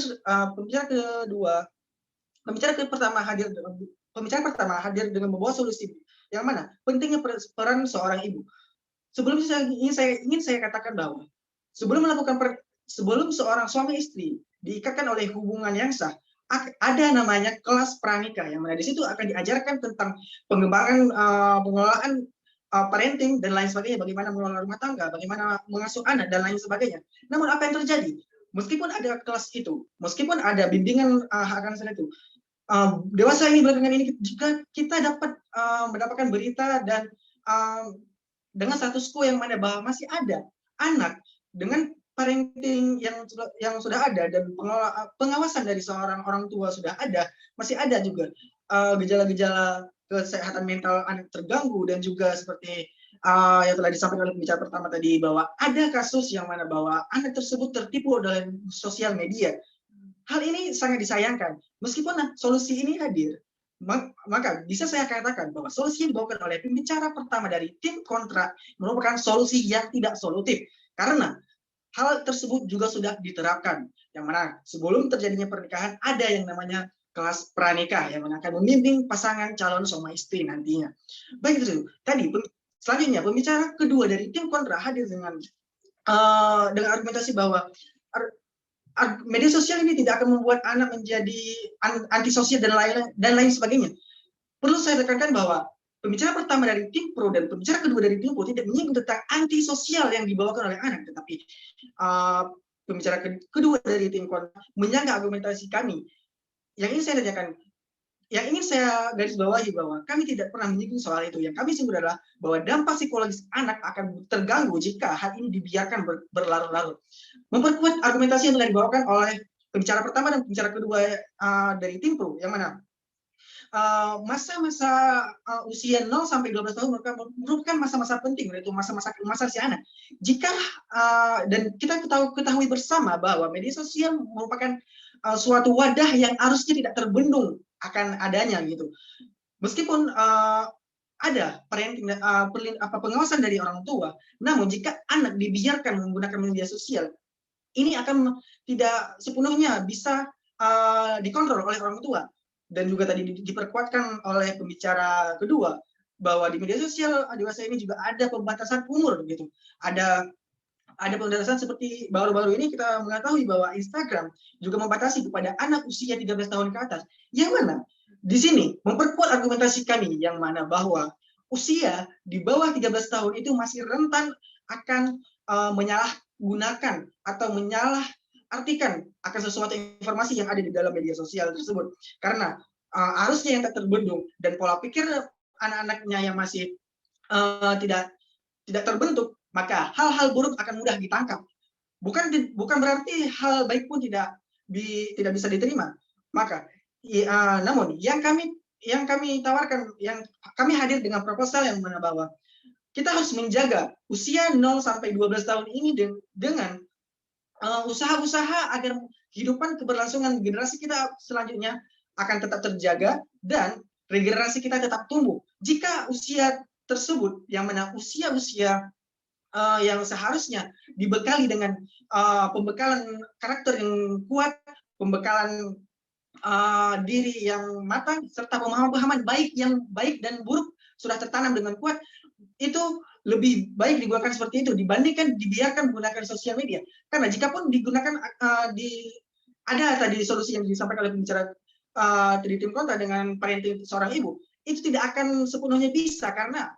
pembicara pertama hadir dengan membawa solusi yang mana pentingnya peran seorang ibu. Sebelum ingin saya katakan bahwa sebelum seorang suami istri diikatkan oleh hubungan yang sah, ada namanya kelas pranikah, yang mana di situ akan diajarkan tentang pengembangan pengelolaan parenting dan lain sebagainya, bagaimana mengelola rumah tangga, bagaimana mengasuh anak dan lain sebagainya. Namun apa yang terjadi? Meskipun ada kelas itu, meskipun ada bimbingan akan sana itu, dewasa ini belakangan ini jika kita dapat mendapatkan berita dan dengan status quo yang mana bahwa masih ada anak dengan parenting yang sudah ada dan pengawasan dari seorang orang tua sudah ada, masih ada juga gejala-gejala kesehatan mental anak terganggu, dan juga seperti yang telah disampaikan oleh pembicara pertama tadi bahwa ada kasus yang mana bahwa anak tersebut tertipu dalam sosial media. Hal ini sangat disayangkan. Meskipun solusi ini hadir, maka bisa saya katakan bahwa solusi yang dibawakan oleh pembicara pertama dari tim kontra merupakan solusi yang tidak solutif, karena hal tersebut juga sudah diterapkan, yang mana sebelum terjadinya pernikahan ada yang namanya kelas pranikah yang akan membimbing pasangan calon suami istri nantinya. Baik itu tadi. Selanjutnya pembicara kedua dari tim kontra hadir dengan argumentasi bahwa media sosial ini tidak akan membuat anak menjadi antisosial dan lain sebagainya. Perlu saya tekankan bahwa pembicara pertama dari tim Pro dan pembicara kedua dari tim Pro tidak menyinggung tentang antisosial yang dibawakan oleh anak, tetapi pembicara kedua dari tim kontra menyanggah argumentasi kami. Yang ingin saya garis bawahi bahwa kami tidak pernah menyinggung soal itu. Yang kami singgung adalah bahwa dampak psikologis anak akan terganggu jika hal ini dibiarkan berlarut-larut. Memperkuat argumentasi yang telah dibawakan oleh pembicara pertama dan pembicara kedua dari tim Pro, yang mana masa-masa usia 0 sampai 12 tahun merupakan masa-masa penting, yaitu masa si anak. Jika dan kita ketahui bersama bahwa media sosial merupakan suatu wadah yang harusnya tidak terbendung akan adanya gitu. Meskipun ada pengawasan dari orang tua, namun jika anak dibiarkan menggunakan media sosial, ini akan tidak sepenuhnya bisa dikontrol oleh orang tua. Dan juga tadi diperkuatkan oleh pembicara kedua bahwa di media sosial dewasa ini juga ada pembatasan umur gitu. Ada pembatasan seperti baru-baru ini kita mengetahui bahwa Instagram juga membatasi kepada anak usia 13 tahun ke atas. Yang mana di sini memperkuat argumentasi kami yang mana bahwa usia di bawah 13 tahun itu masih rentan akan menyalahgunakan atau artikan akan sesuatu informasi yang ada di dalam media sosial tersebut, karena arusnya yang tak terbendung dan pola pikir anak-anaknya yang masih tidak terbentuk, maka hal-hal buruk akan mudah ditangkap. Bukan berarti hal baik pun tidak bisa diterima. Maka namun yang kami tawarkan, yang kami hadir dengan proposal yang mana bahwa kita harus menjaga usia 0 sampai 12 tahun ini dengan usaha-usaha agar kehidupan keberlangsungan generasi kita selanjutnya akan tetap terjaga dan regenerasi kita tetap tumbuh. Jika usia tersebut, yang mana usia-usia yang seharusnya dibekali dengan pembekalan karakter yang kuat, pembekalan diri yang matang, serta pemahaman baik dan buruk sudah tertanam dengan kuat, itu lebih baik digunakan seperti itu dibandingkan dibiarkan menggunakan sosial media. Karena jika pun digunakan ada tadi solusi yang disampaikan oleh pembicara di tim kontra dengan parenting seorang ibu, itu tidak akan sepenuhnya bisa karena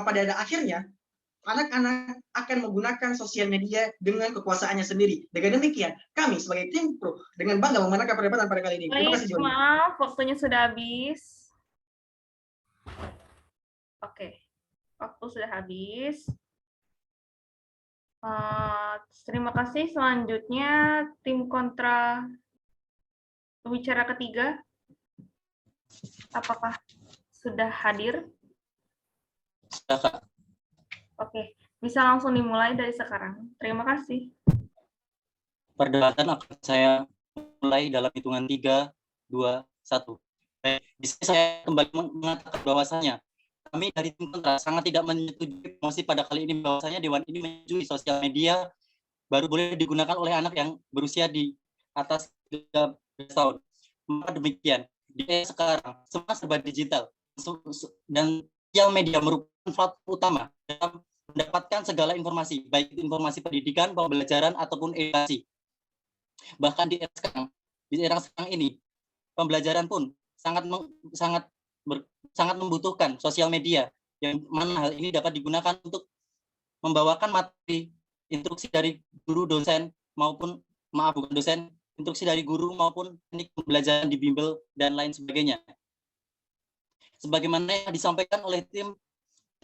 pada akhirnya anak-anak akan menggunakan sosial media dengan kekuasaannya sendiri. Dengan demikian, kami sebagai tim pro dengan bangga memenangkan perdebatan pada kali ini. Terima kasih, Joni. Maaf, waktunya sudah habis. Oke, waktu sudah habis. Terima kasih. Selanjutnya, tim kontra pembicara ketiga. Apakah sudah hadir? Sudah, Kak. Oke, bisa langsung dimulai dari sekarang. Terima kasih. Perdebatan akan saya mulai dalam hitungan 3, 2, 1. Di sini saya kembali mengatakan bahwasanya kami dari tim kontra sangat tidak menyetujui promosi pada kali ini, bahwasanya Dewan ini menyetujui sosial media baru boleh digunakan oleh anak yang berusia di atas 13 tahun. Maka demikian, di era sekarang semua serba digital dan sosial media merupakan platform utama dalam mendapatkan segala informasi, baik informasi pendidikan, pembelajaran ataupun edukasi. Bahkan di era sekarang ini, pembelajaran pun sangat membutuhkan sosial media, yang mana hal ini dapat digunakan untuk membawakan materi instruksi dari guru, dosen maupun instruksi dari guru maupun teknik pembelajaran di bimbel dan lain sebagainya. Sebagaimana yang disampaikan oleh tim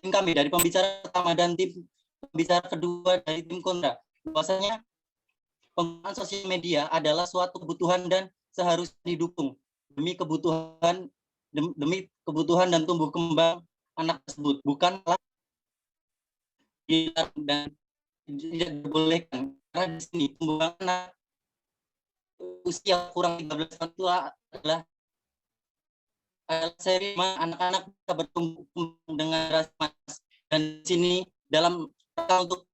kami dari pembicara pertama dan tim pembicara kedua dari tim kontra, bahwasanya penggunaan sosial media adalah suatu kebutuhan dan seharusnya didukung demi kebutuhan dan tumbuh kembang anak tersebut, bukanlah dan tidak dibolehkan. Karena di sini tumbuh anak usia kurang 13 tahun itu adalah seri anak-anak bisa bertumbuh dengan rasa manas. Dan di sini dalam untuk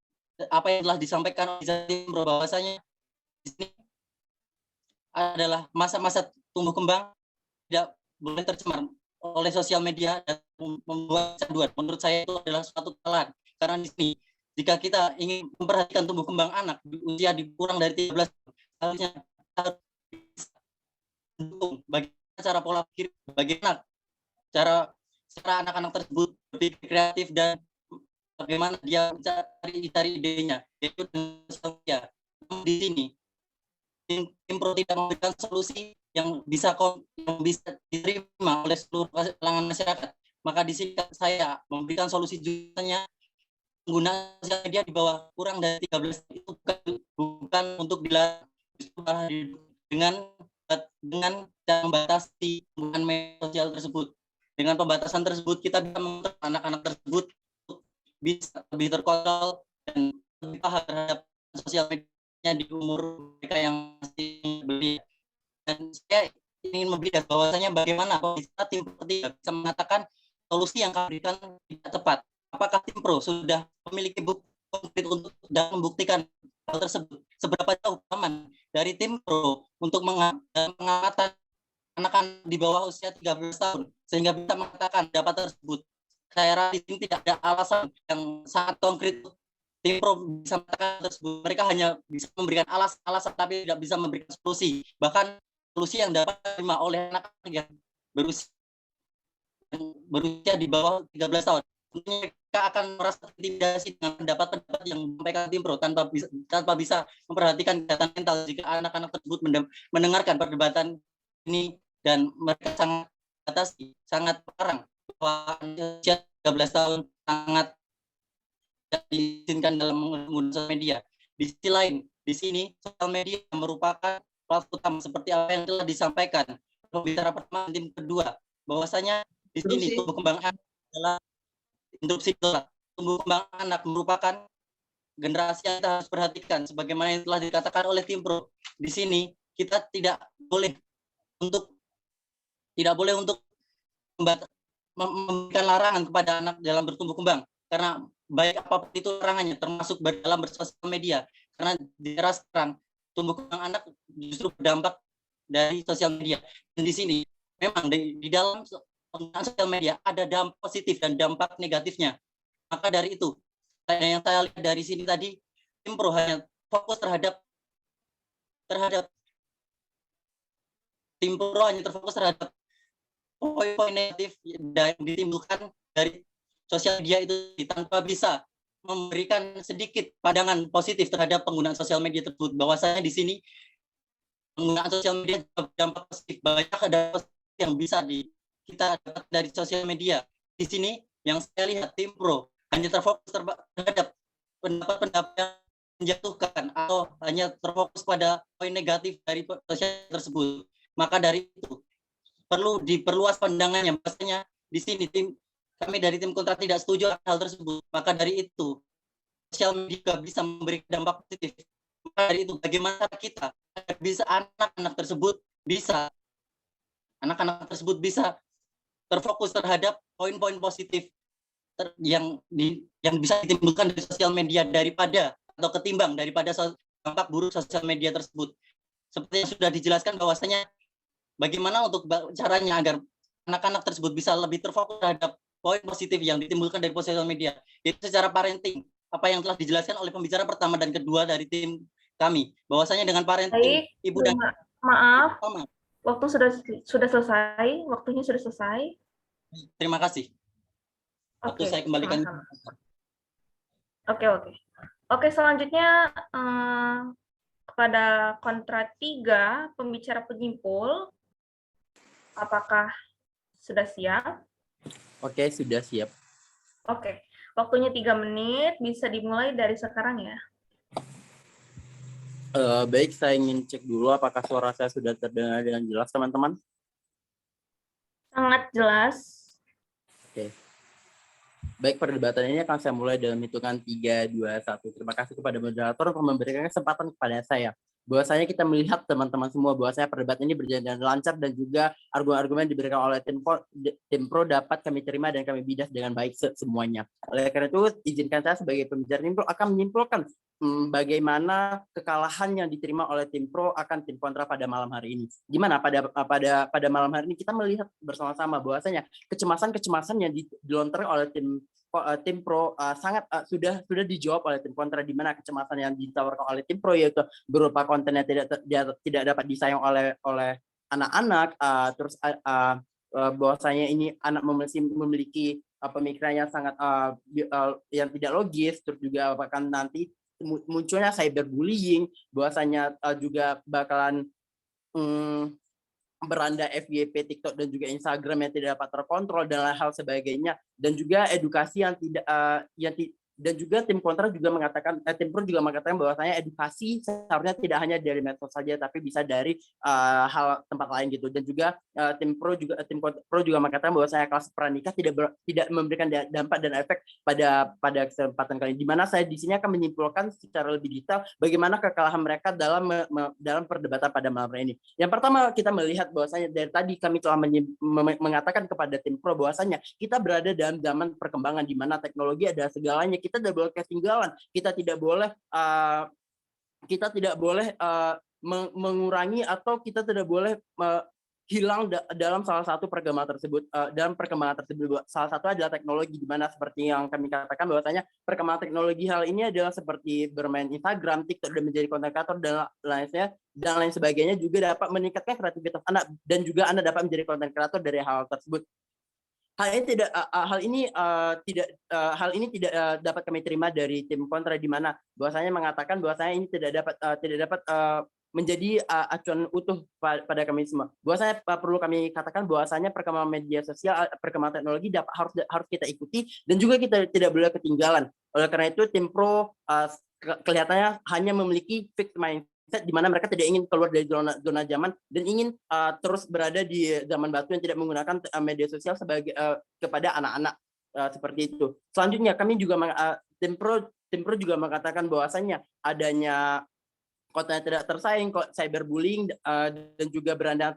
apa yang telah disampaikan oleh bahwasanya di sini adalah masa-masa tumbuh kembang tidak boleh tercemar oleh sosial media dan membuat kecanduan. Menurut saya itu adalah suatu kesalahan. Karena di sini jika kita ingin memperhatikan tumbuh kembang anak di usia kurang dari 13 tahun, harusnya harus mendukung bagaimana cara pola pikir, bagaimana cara anak-anak tersebut berpikir kreatif dan bagaimana dia mencari idenya, yaitu dengan sosial media. Di sini tim pro tidak memberikan solusi yang bisa diterima oleh seluruh kalangan masyarakat. Maka di sini saya memberikan solusi jurusannya penggunaan sosial media di bawah kurang dari 13 itu bukan untuk dilarang, dengan cara membatasi penggunaan media sosial tersebut. Dengan pembatasan tersebut kita bisa mengatur anak-anak tersebut bisa lebih terkontrol dan lebih paham terhadap sosial media di umur mereka yang masih belia. Dan saya ingin memberikan bahwasanya bagaimana bisa tim ketiga bisa mengatakan solusi yang kami berikan tidak tepat. Apakah tim pro sudah memiliki bukti konkret untuk dan membuktikan hal tersebut? Seberapa jauh aman dari tim pro untuk mengamati anak-anak di bawah usia 13 tahun sehingga bisa mengatakan dapat tersebut? Saya rasa di sini tidak ada alasan yang sangat konkret tim pro bisa mengatakan tersebut. Mereka hanya bisa memberikan alasan tapi tidak bisa memberikan solusi. Bahkan solusi yang dapat diterima oleh anak-anak yang berusia di bawah 13 tahun. Mereka akan merasa terintimidasi dengan pendapat-pendapat yang disampaikan tim pro tanpa bisa memperhatikan kesehatan mental jika anak-anak tersebut mendengarkan perdebatan ini, dan mereka sangat larang bahwa usia 13 tahun sangat diizinkan dalam menggunakan sosial media. Di sisi lain, di sini sosial media merupakan platform utama seperti apa yang telah disampaikan pembicara pertama tim kedua, bahwasanya di sini tumbuh kembang anak adalah interupsi tumbuh kembang anak merupakan generasi yang kita harus perhatikan sebagaimana yang telah dikatakan oleh tim pro. Di sini kita tidak boleh untuk memberikan larangan kepada anak dalam bertumbuh kembang, karena baik apapun itu larangannya termasuk dalam bersosial media, karena di era sekarang tumbuh kembang anak justru berdampak dari sosial media. Dan di sini memang di dalam penggunaan sosial media ada dampak positif dan dampak negatifnya. Maka dari itu, yang saya lihat dari sini tadi, tim pro hanya fokus terhadap tim pro hanya terfokus terhadap poin-poin negatif yang ditimbulkan dari sosial media itu tanpa bisa memberikan sedikit pandangan positif terhadap penggunaan sosial media tersebut. Bahwasanya di sini penggunaan sosial media berdampak positif, banyak ada yang bisa kita dapat dari sosial media. Di sini yang saya lihat tim pro hanya terfokus terhadap pendapat-pendapat yang menjatuhkan atau hanya terfokus pada poin negatif dari sosial tersebut. Maka dari itu perlu diperluas pandangannya. Bahwasanya di sini kami dari tim kontra tidak setuju akan hal tersebut. Maka dari itu sosial media bisa memberi dampak positif. Maka dari itu bagaimana kita bisa anak-anak tersebut bisa terfokus terhadap poin-poin positif yang bisa ditimbulkan dari sosial media daripada atau ketimbang daripada dampak buruk sosial media tersebut. Seperti yang sudah dijelaskan bahwasanya bagaimana untuk caranya agar anak-anak tersebut bisa lebih terfokus terhadap poin positif yang ditimbulkan dari sosial media, yaitu secara parenting, apa yang telah dijelaskan oleh pembicara pertama dan kedua dari tim kami, bahwasanya dengan parenting, ibu dan maaf, waktu sudah selesai, waktunya sudah selesai. Terima kasih. Waktu saya kembalikan. Oke, selanjutnya kepada kontra 3, pembicara penyimpul, apakah sudah siap? Oke, sudah siap. Oke, waktunya 3 menit, bisa dimulai dari sekarang ya. Baik, saya ingin cek dulu apakah suara saya sudah terdengar dengan jelas, teman-teman. Sangat jelas. Oke. Baik, perdebatan ini akan saya mulai dalam hitungan 3, 2, 1. Terima kasih kepada moderator untuk memberikan kesempatan kepada saya. Bahwasanya kita melihat teman-teman semua bahwasanya perdebatan ini berjalan dengan lancar dan juga argumen-argumen diberikan oleh tim pro dapat kami terima dan kami bidas dengan baik semuanya. Oleh karena itu, izinkan saya sebagai pembicara tim pro akan menyimpulkan bagaimana kekalahan yang diterima oleh tim pro akan tim kontra pada malam hari ini. Gimana pada malam hari ini kita melihat bersama-sama bahwasanya kecemasan yang dilontarkan oleh tim pro sangat sudah dijawab oleh tim kontra, di mana kecemasan yang ditawarkan oleh tim pro yaitu berupa konten yang tidak dapat disayang oleh anak-anak, terus bahwasanya ini anak memiliki pemikiran yang sangat yang tidak logis, terus juga bahkan nanti munculnya cyberbullying, bahwasanya juga bakalan beranda FYP, TikTok dan juga Instagram yang tidak dapat terkontrol dan hal sebagainya, dan juga edukasi yang tidak dan juga tim kontra juga mengatakan tim pro juga mengatakan bahwasanya edukasi seharusnya tidak hanya dari medsos saja tapi bisa dari hal tempat lain gitu, dan juga tim pro juga mengatakan bahwasanya kelas pranikah tidak memberikan dampak dan efek pada kesempatan kali ini, di mana saya di sini akan menyimpulkan secara lebih detail bagaimana kekalahan mereka dalam perdebatan pada malam hari ini. Yang pertama, kita melihat bahwasanya dari tadi kami telah mengatakan kepada tim pro bahwasanya kita berada dalam zaman perkembangan di mana teknologi adalah segalanya. Kita tidak boleh ketinggalan, kita tidak boleh mengurangi atau kita tidak boleh hilang dalam salah satu perkembangan tersebut. Salah satu adalah teknologi, di mana seperti yang kami katakan bahwasanya perkembangan teknologi hal ini adalah seperti bermain Instagram, TikTok dan menjadi konten kreator dan lain sebagainya juga dapat meningkatkan kreativitas anak, dan juga Anda dapat menjadi konten kreator dari hal tersebut. Hal ini tidak dapat kami terima dari tim kontra, di mana bahwasanya mengatakan bahwasanya ini tidak dapat menjadi acuan utuh pada kami semua. Bahwasanya perlu kami katakan bahwasanya perkembangan media sosial, perkembangan teknologi harus kita ikuti dan juga kita tidak boleh ketinggalan. Oleh karena itu tim pro kelihatannya hanya memiliki fixed mindset, di mana mereka tidak ingin keluar dari zona zaman dan ingin terus berada di zaman batu yang tidak menggunakan media sosial kepada anak-anak seperti itu. Selanjutnya kami juga tim pro juga mengatakan bahwasanya adanya konten yang tidak tersaing, cyberbullying dan juga beranda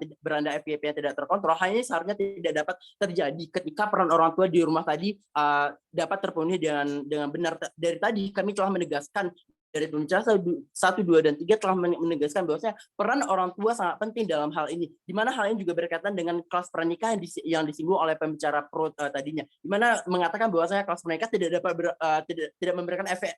FYP yang tidak terkontrol, hal ini seharusnya tidak dapat terjadi ketika peran orang tua di rumah tadi dapat terpenuhi dengan benar. Dari tadi kami telah menegaskan dari pembicara 1, 2, dan 3 telah menegaskan bahwasanya peran orang tua sangat penting dalam hal ini, di mana hal ini juga berkaitan dengan kelas pranikah yang disinggung oleh pembicara pro tadinya, di mana mengatakan bahwasanya kelas pranikah tidak dapat tidak memberikan efek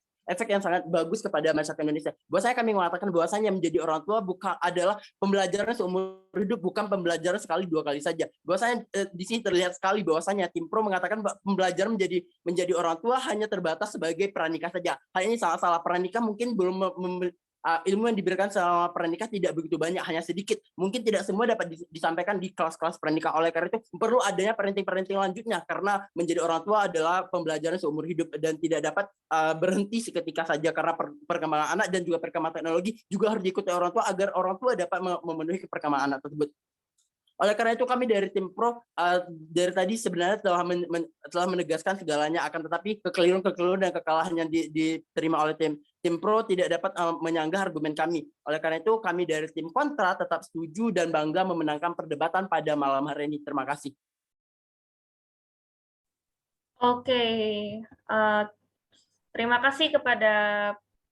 yang sangat bagus kepada masyarakat Indonesia. Bahwasanya kami mengatakan bahwasanya menjadi orang tua bukan adalah pembelajaran seumur hidup, bukan pembelajaran sekali 2 kali saja. Bahwasanya di sini terlihat sekali bahwasanya tim pro mengatakan pembelajaran menjadi orang tua hanya terbatas sebagai pranikah saja. Hal ini salah pranikah mungkin belum ilmu yang diberikan selama pernikah tidak begitu banyak, hanya sedikit. Mungkin tidak semua dapat disampaikan di kelas-kelas pernikah. Oleh karena itu perlu adanya parenting lanjutnya, karena menjadi orang tua adalah pembelajaran seumur hidup dan tidak dapat berhenti seketika saja, karena perkembangan anak dan juga perkembangan teknologi juga harus diikuti orang tua agar orang tua dapat memenuhi perkembangan anak tersebut. Oleh karena itu kami dari tim pro dari tadi sebenarnya telah menegaskan segalanya, akan tetapi kekeliruan dan kekalahan yang diterima oleh tim pro tidak dapat menyanggah argumen kami. Oleh karena itu kami dari tim kontra tetap setuju dan bangga memenangkan perdebatan pada malam hari ini. Terima kasih. Oke, terima kasih kepada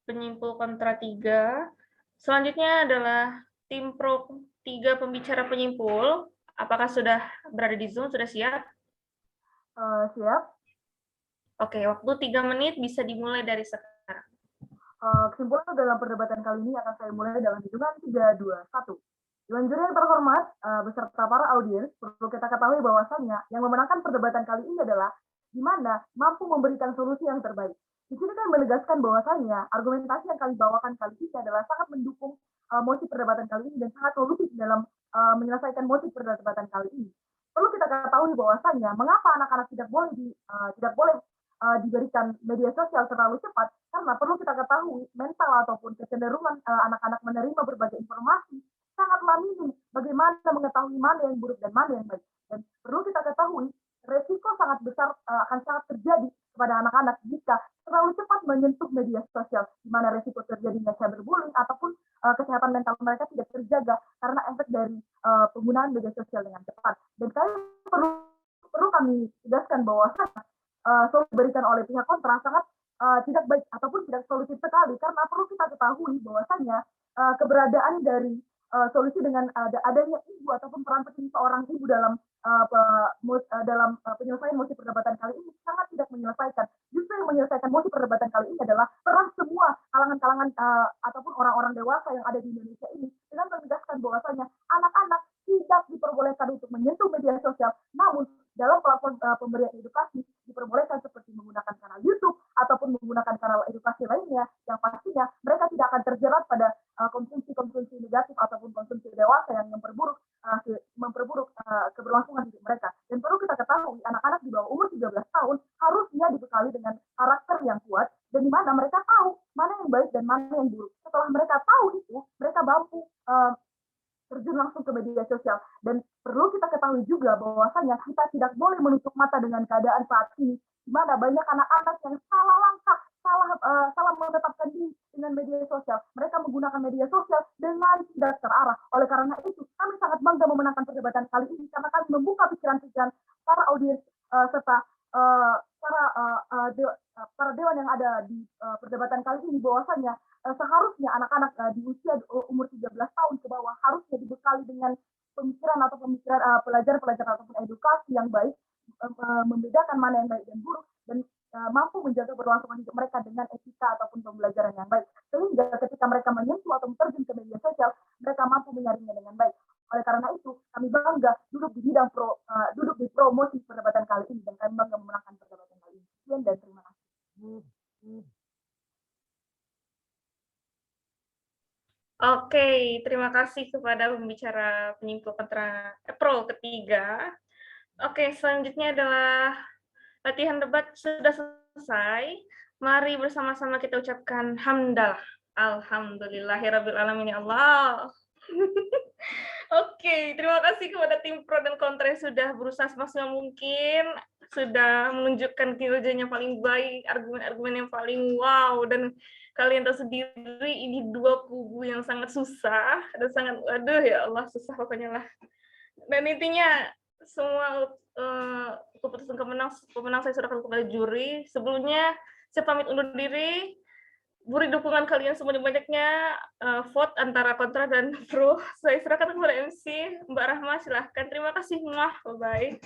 penyimpul kontra 3. Selanjutnya adalah tim pro 3 pembicara penyimpul. Apakah sudah berada di Zoom? Sudah siap? Siap. Oke, waktu 3 menit bisa dimulai dari sekarang. Kesimpulan dalam perdebatan kali ini akan saya mulai dalam hitungan 3, 2, 1. Dewan juri yang terhormat, beserta para audiens, perlu kita ketahui bahwasannya yang memenangkan perdebatan kali ini adalah di mana mampu memberikan solusi yang terbaik. Di sini kan menegaskan bahwasannya argumentasi yang kami bawakan kali ini adalah sangat mendukung mosi perdebatan kali ini dan sangat solutif dalam menyelesaikan mosi perdebatan kali ini. Perlu kita ketahui bahwasannya mengapa anak-anak tidak boleh diberikan media sosial terlalu cepat, karena perlu kita ketahui mental ataupun kecenderungan anak-anak menerima berbagai informasi sangatlah minim. Bagaimana mengetahui mana yang buruk dan mana yang baik. Dan perlu kita ketahui resiko sangat besar akan sangat terjadi kepada anak-anak jika terlalu cepat menyentuh media sosial, di mana resiko terjadinya cyberbullying ataupun kesehatan mental mereka tidak terjaga karena efek dari penggunaan media sosial dengan cepat. Dan saya perlu kami tegaskan bahwa solusi diberikan oleh pihak kontra sangat tidak baik ataupun tidak solutif sekali, karena perlu kita ketahui bahwasannya keberadaan dari solusi dengan adanya ibu ataupun peran penting seorang ibu dalam penyelesaian mosi perdebatan kali ini sangat tidak menyelesaikan. Justru yang menyelesaikan mosi perdebatan kali ini adalah peran semua kalangan-kalangan ataupun orang-orang dewasa yang ada di Indonesia ini, dengan menegaskan bahwasanya anak-anak tidak diperbolehkan untuk menyentuh media sosial, namun dalam platform pemberian edukasi diperbolehkan seperti menggunakan kanal YouTube ataupun menggunakan kanal edukasi lainnya, yang pastinya mereka tidak akan terjerat pada konsumsi negatif ataupun konsumsi dewasa yang memperburuk keberlangsungan hidup mereka. Dan perlu kita ketahui anak-anak di bawah umur 13 tahun harusnya dibekali dengan karakter yang kuat, dan di mana mereka tahu mana yang baik dan mana yang buruk. Setelah mereka tahu itu, mereka mampu terjun langsung ke media sosial. Dan perlu kita ketahui juga bahwasanya kita tidak boleh menutup mata dengan keadaan saat ini, di mana banyak anak-anak yang salah langkah, salah menetapkan diri dengan media sosial. Mereka menggunakan media sosial dengan tidak terarah. Oleh karena itu, kami sangat bangga memenangkan perdebatan kali ini, karena kami membuka pikiran-pikiran para audiens serta para dewan yang ada di perdebatan kali ini, bahwasanya seharusnya anak-anak di usia umur 13 tahun ke bawah harusnya dibekali dengan pemikiran pelajaran ataupun edukasi yang baik, membedakan mana yang baik dan buruk, dan mampu menjaga berlangsungan hidup mereka dengan etika ataupun pembelajaran yang baik, sehingga ketika mereka menyentuh atau terjun ke media sosial, mereka mampu menyaringnya dengan baik. Oleh karena itu, kami bangga duduk di promosi perdebatan kali ini, dan kami bangga memenangkan perdebatan kali ini. Sekian dan terima kasih. Oke, terima kasih kepada pembicara penyimpul kontra pro ketiga. Oke, selanjutnya adalah latihan debat sudah selesai. Mari bersama-sama kita ucapkan hamdalah. Alhamdulillahirabbil alamin ya Allah. Oke, terima kasih kepada tim pro dan kontra yang sudah berusaha semaksimal mungkin, sudah menunjukkan kinerjanya paling baik, argumen-argumen yang paling wow, dan kalian tahu sendiri ini dua kubu yang sangat susah dan sangat, aduh ya Allah, susah pokoknya lah. Dan intinya semua keputusan pemenang saya serahkan kepada juri. Sebelumnya saya pamit undur diri. beri dukungan kalian sebanyak-banyaknya, vote antara kontra dan pro. Saya serahkan kepada MC, Mbak Rahma, silahkan. Terima kasih. Bye-bye.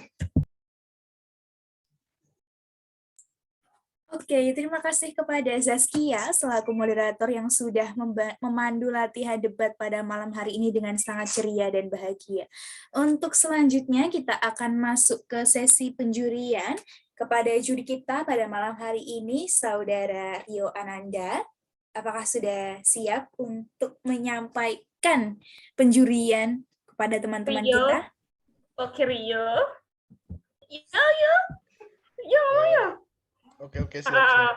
Oke, terima kasih kepada Zaskia selaku moderator yang sudah memandu latihan debat pada malam hari ini dengan sangat ceria dan bahagia. Untuk selanjutnya kita akan masuk ke sesi penjurian kepada juri kita pada malam hari ini, Saudara Rio Ananda. Apakah sudah siap untuk menyampaikan penjurian kepada teman-teman Rio. kita? Oke, Rio. Ya. Oke, siap.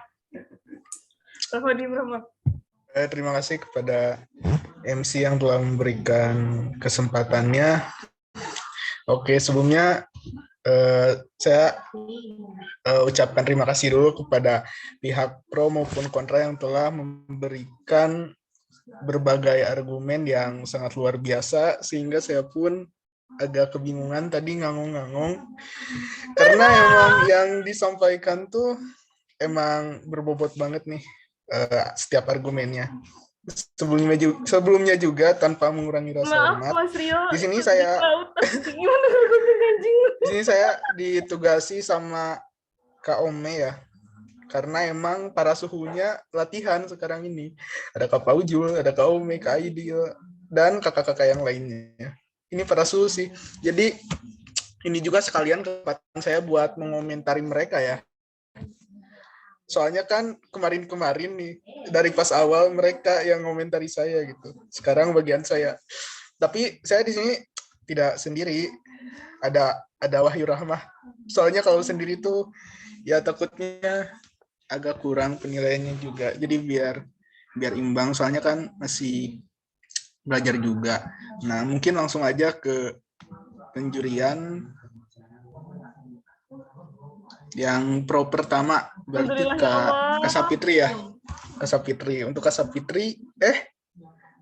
Rahma. Terima kasih kepada MC yang telah memberikan kesempatannya. Oke, sebelumnya saya ucapkan terima kasih dulu kepada pihak pro maupun kontra yang telah memberikan berbagai argumen yang sangat luar biasa, sehingga saya pun agak kebingungan tadi ngangong-ngangong karena emang yang disampaikan tuh emang berbobot banget nih setiap argumennya. Sebelumnya juga tanpa mengurangi rasa hormat. Mas Rio. Di sini saya ditugasi sama Kak Ome ya. Karena emang para suhunya latihan sekarang ini. Ada Kak Paujul, ada Kak Ome, Kak Aidil, dan kakak-kakak yang lainnya. Ini para suhu sih. Jadi ini juga sekalian kesempatan saya buat mengomentari mereka ya. Soalnya kan kemarin-kemarin nih, dari pas awal mereka yang ngomentari saya gitu. Sekarang bagian saya. Tapi saya di sini tidak sendiri. Ada Wahyu Rahmah. Soalnya kalau sendiri tuh ya takutnya agak kurang penilaiannya juga. Jadi biar imbang. Soalnya kan masih belajar juga. Nah, mungkin langsung aja ke penjurian. Yang pro pertama berarti Kak Sapitri ya. Kak Sapitri. Untuk Kak Sapitri,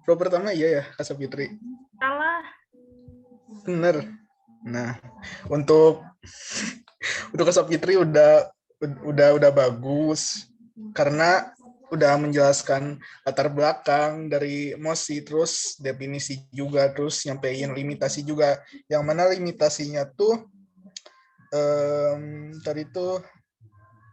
pro pertama iya ya Kak Sapitri. Salah. Bener. Nah, untuk Kak Sapitri udah bagus karena udah menjelaskan latar belakang dari emosi, terus definisi juga, terus nyampein limitasi juga. Yang mana limitasinya tuh tadi tuh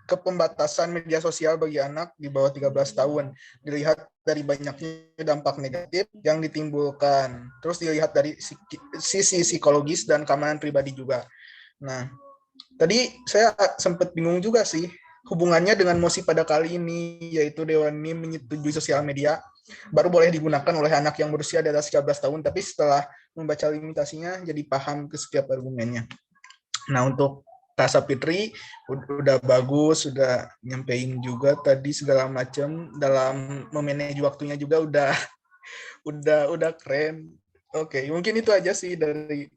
kepembatasan media sosial bagi anak di bawah 13 tahun. Dilihat dari banyaknya dampak negatif yang ditimbulkan. Terus dilihat dari sisi psikologis dan keamanan pribadi juga. Nah, tadi saya sempat bingung juga sih hubungannya dengan mosi pada kali ini, yaitu Dewan ini menyetujui sosial media baru boleh digunakan oleh anak yang berusia di atas 13 tahun, tapi setelah membaca limitasinya jadi paham ke setiap argumennya. Nah, untuk Kak Sapitri udah bagus, udah nyampein juga tadi segala macam, dalam memanage waktunya juga udah keren. Oke, mungkin itu aja sih dari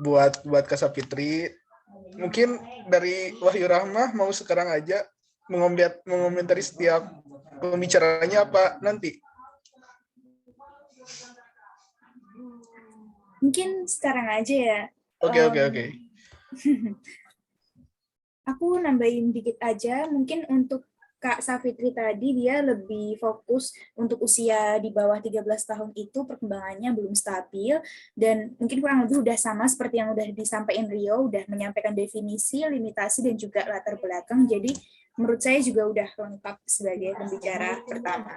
buat Kak Sapitri. Mungkin dari Wahyu Rahmah mau sekarang aja mengomentari setiap pembicaranya apa nanti? Mungkin sekarang aja ya. Oke. Aku nambahin dikit aja, mungkin untuk Kak Savitri tadi dia lebih fokus untuk usia di bawah 13 tahun itu perkembangannya belum stabil, dan mungkin kurang lebih udah sama seperti yang udah disampaikan Rio, udah menyampaikan definisi, limitasi, dan juga latar belakang, jadi menurut saya juga udah lengkap sebagai pembicara pertama.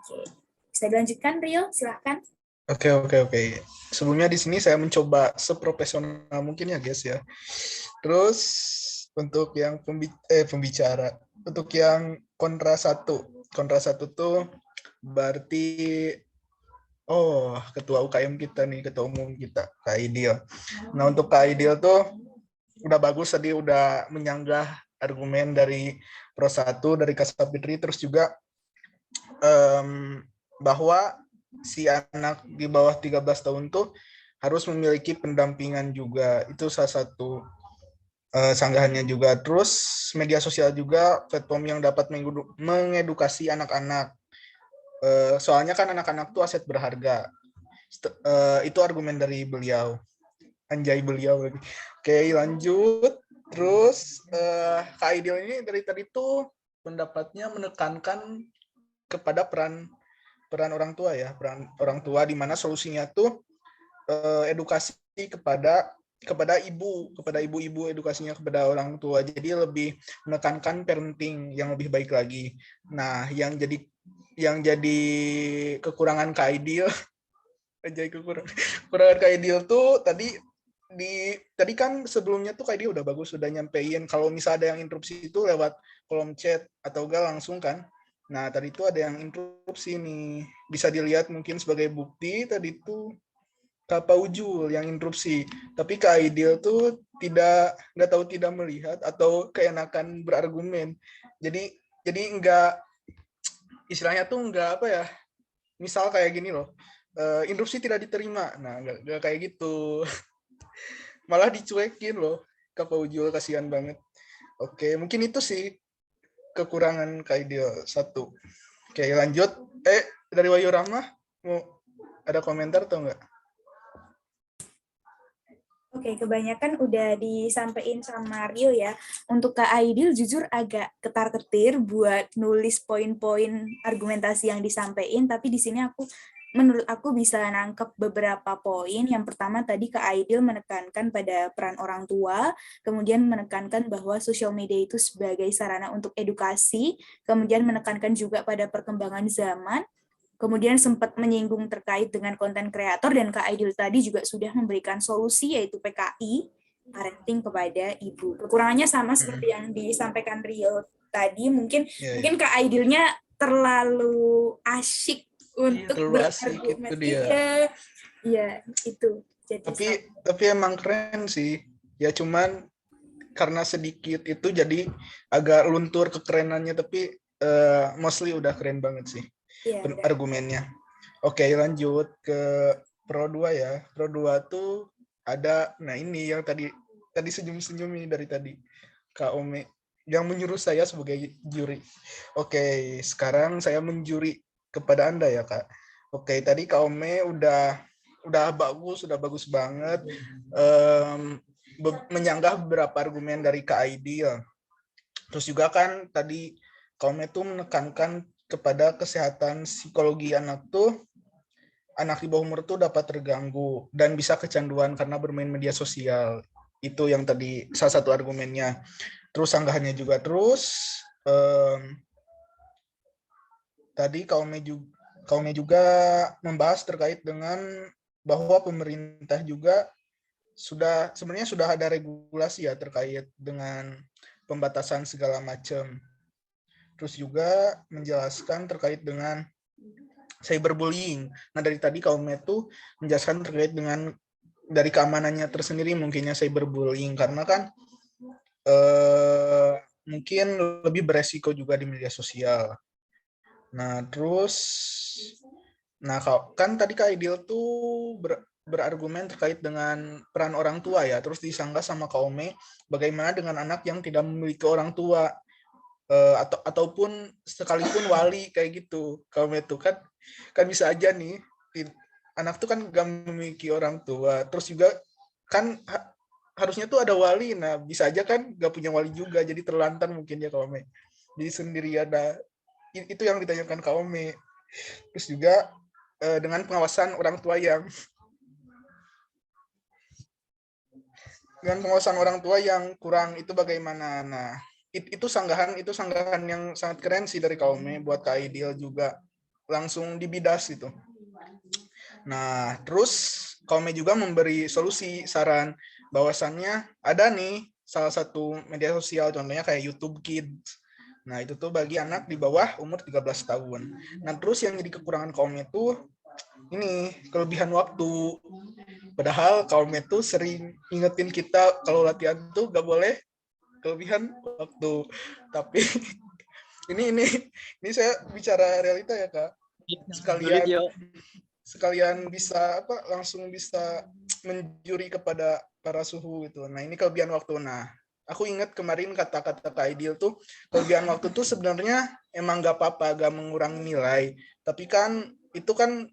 Oke. Bisa dilanjutkan Rio, silahkan. Oke. Sebelumnya di sini saya mencoba seprofesional mungkin ya guys ya. Terus untuk yang pembicara, untuk yang kontra satu tuh berarti ketua UKM kita nih, ketua umum kita Kak Aidil. Nah, untuk Kak Aidil tuh udah bagus tadi, udah menyanggah argumen dari Pro 1 dari Kak Sapitri, terus juga bahwa si anak di bawah 13 tahun tuh harus memiliki pendampingan juga. Itu salah satu sanggahannya juga. Terus media sosial juga platform yang dapat mengedukasi anak-anak. Soalnya kan anak-anak tuh aset berharga. Itu argumen dari beliau. Anjay beliau lagi. Oke, lanjut. Terus Kak Aidil ini dari tadi tuh pendapatnya menekankan kepada peran orang tua ya, peran orang tua, di mana solusinya tuh edukasi kepada ibu-ibu, edukasinya kepada orang tua. Jadi lebih menekankan parenting yang lebih baik lagi. Nah, yang jadi kekurangan Kak Aidil, jadi kekurangan Kak Aidil tuh tadi kan sebelumnya tuh Kak Aidil udah bagus, sudah nyampein kalau misal ada yang interupsi itu lewat kolom chat atau enggak langsung kan. Nah, tadi tuh ada yang interupsi nih. Bisa dilihat mungkin sebagai bukti tadi tuh Kak Paujul yang interupsi, tapi Kak Aidil tuh nggak tahu tidak melihat atau keenakan berargumen. Jadi enggak, istilahnya tuh enggak apa ya, misal kayak gini loh, interupsi tidak diterima, nah enggak kayak gitu, malah dicuekin loh Kak Paujul, kasihan banget. Oke, mungkin itu sih kekurangan Kak Aidil satu. Oke, lanjut. Dari Wahyu Rahmah mau ada komentar atau enggak? Oke, kebanyakan udah disampaikan sama Rio ya. Untuk Kak Aidil jujur agak ketar-ketir buat nulis poin-poin argumentasi yang disampaikan, tapi di sini menurut aku bisa nangkep beberapa poin. Yang pertama tadi Kak Aidil menekankan pada peran orang tua, kemudian menekankan bahwa sosial media itu sebagai sarana untuk edukasi, kemudian menekankan juga pada perkembangan zaman, kemudian sempat menyinggung terkait dengan konten kreator, dan Kak Aidil tadi juga sudah memberikan solusi, yaitu PKI, parenting kepada ibu. Kekurangannya sama seperti yang disampaikan Rio tadi, mungkin Kak Aidilnya terlalu asyik untuk berargumen. Itu dia. Iya, itu. Jadi tapi emang keren sih. Ya cuman karena sedikit itu jadi agak luntur kekerenannya, tapi mostly udah keren banget sih. Iya, argumennya. Oke, lanjut ke Pro 2 ya. Pro 2 tuh ada, nah ini yang tadi senyum-senyum ini dari tadi. Kak Ome yang menyuruh saya sebagai juri. Oke, sekarang saya menjuri kepada Anda ya, Kak. Oke, tadi Kak Ome udah bagus banget. Menyanggah beberapa argumen dari Kak Aidil. Terus juga kan tadi Kak Ome tuh menekankan kepada kesehatan psikologi anak di bawah umur tuh dapat terganggu dan bisa kecanduan karena bermain media sosial. Itu yang tadi salah satu argumennya. Terus sanggahannya juga. Terus tadi Kak Ome juga membahas terkait dengan bahwa pemerintah juga sebenarnya sudah ada regulasi ya terkait dengan pembatasan segala macam. Terus juga menjelaskan terkait dengan cyberbullying. Nah, dari tadi Kak Ome tuh menjelaskan terkait dengan dari keamanannya tersendiri mungkinnya cyberbullying, karena kan mungkin lebih beresiko juga di media sosial. Nah, terus kan tadi Kak Aidil tuh berargumen terkait dengan peran orang tua ya, terus disanggah sama Kak Ome bagaimana dengan anak yang tidak memiliki orang tua. Ataupun sekalipun wali kayak gitu. Kalau itu kan bisa aja nih anak tuh kan gak memiliki orang tua, terus juga kan harusnya tuh ada wali, nah bisa aja kan gak punya wali juga, jadi terlantar mungkin ya Kak Ome, jadi sendirian. Nah itu yang ditanyakan Kak Ome. Terus juga dengan pengawasan orang tua yang kurang itu bagaimana. Nah itu sanggahan yang sangat keren sih dari Kak Ome buat Kak Aidil juga, langsung dibidas gitu. Nah, terus Kak Ome juga memberi solusi, saran bahwasannya ada nih salah satu media sosial contohnya kayak YouTube Kids. Nah, itu tuh bagi anak di bawah umur 13 tahun. Nah, terus yang jadi kekurangan Kak Ome tuh ini kelebihan waktu. Padahal Kak Ome tuh sering ingetin kita kalau latihan tuh gak boleh kelebihan waktu, tapi ini saya bicara realita ya Kak, sekalian bisa langsung bisa menjuri kepada para suhu gitu. Nah ini kelebihan waktu. Nah aku ingat kemarin kata-kata Kak Aidil tuh, kelebihan waktu tuh sebenarnya emang gak apa-apa, gak mengurangi nilai, tapi kan itu kan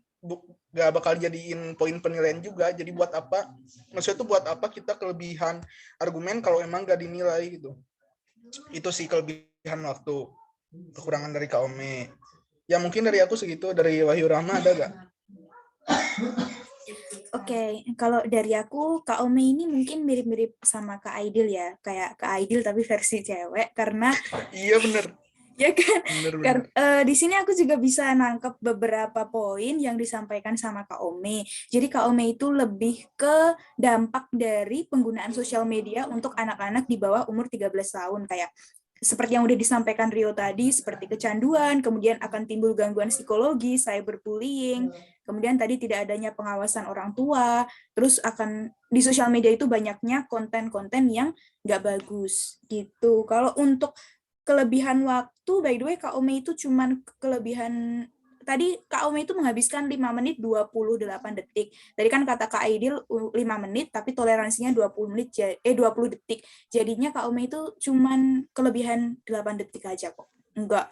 gak bakal jadiin poin penilaian juga. Jadi buat apa, maksudnya tuh buat apa kita kelebihan argumen kalau emang gak dinilai gitu. Itu sih kelebihan waktu, kekurangan dari Kak Ome. Ya mungkin dari aku segitu, dari Wahyu Rahma ada gak? Oke, kalau dari aku, Kak Ome ini mungkin mirip-mirip sama Kak Aidil ya, kayak Kak Aidil tapi versi cewek, karena Iya bener, ya kan, bener. di sini aku juga bisa nangkep beberapa poin yang disampaikan sama Kak Ome. Jadi Kak Ome itu lebih ke dampak dari penggunaan sosial media untuk anak-anak di bawah umur 13 tahun, kayak seperti yang udah disampaikan Rio tadi, seperti kecanduan, kemudian akan timbul gangguan psikologi, cyberbullying, kemudian tadi tidak adanya pengawasan orang tua, terus akan di sosial media itu banyaknya konten-konten yang nggak bagus gitu. Kalau untuk kelebihan waktu, by the way, Kak Ome itu cuman kelebihan, tadi Kak Ome itu menghabiskan 5 menit 28 detik. Tadi kan kata Kak Aidil 5 menit, tapi toleransinya 20 menit, 20 detik. Jadinya Kak Ome itu cuman kelebihan 8 detik aja kok. Enggak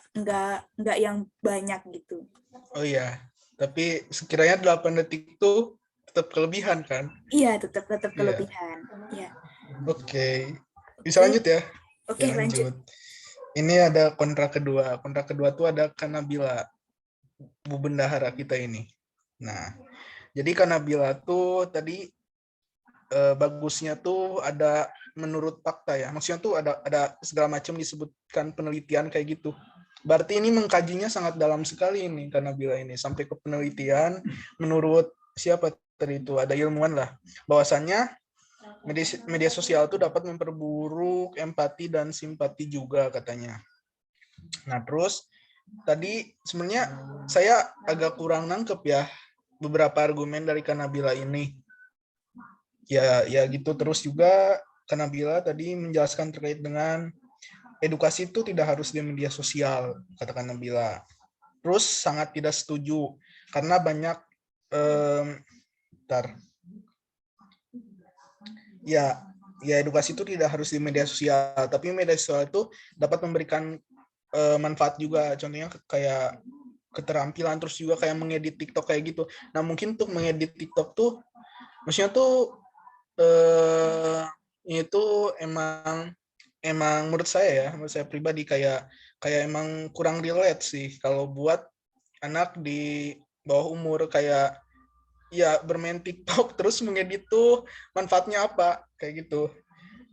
yang banyak gitu. Oh iya, tapi sekiranya 8 detik itu tetap kelebihan kan? Iya, tetap Iya. kelebihan. Iya. Oke, bisa lanjut ya? Oke, Ya, lanjut. Ini ada kontrak kedua. Kontrak kedua tuh ada Kanabila, Bu Bendahara kita ini. Nah, jadi Kanabila tuh tadi bagusnya tuh ada menurut fakta ya. Maksudnya tuh ada segala macam disebutkan penelitian kayak gitu. Berarti ini mengkajinya sangat dalam sekali ini Kanabila ini, sampai ke penelitian menurut siapa tadi itu, ada ilmuwan lah, bahwasannya media sosial itu dapat memperburuk empati dan simpati juga katanya. Nah, terus tadi sebenarnya saya agak kurang nangkep ya beberapa argumen dari Kanabila ini. Ya gitu. Terus juga Kanabila tadi menjelaskan terkait dengan edukasi itu tidak harus di media sosial, kata Kanabila. Terus sangat tidak setuju karena banyak ya edukasi itu tidak harus di media sosial, tapi media sosial itu dapat memberikan manfaat juga, contohnya kayak keterampilan, terus juga kayak mengedit TikTok kayak gitu. Nah, mungkin untuk mengedit TikTok tuh maksudnya tuh itu emang menurut saya pribadi kayak emang kurang relate sih kalau buat anak di bawah umur, kayak ya bermain TikTok terus mengedit tuh manfaatnya apa kayak gitu.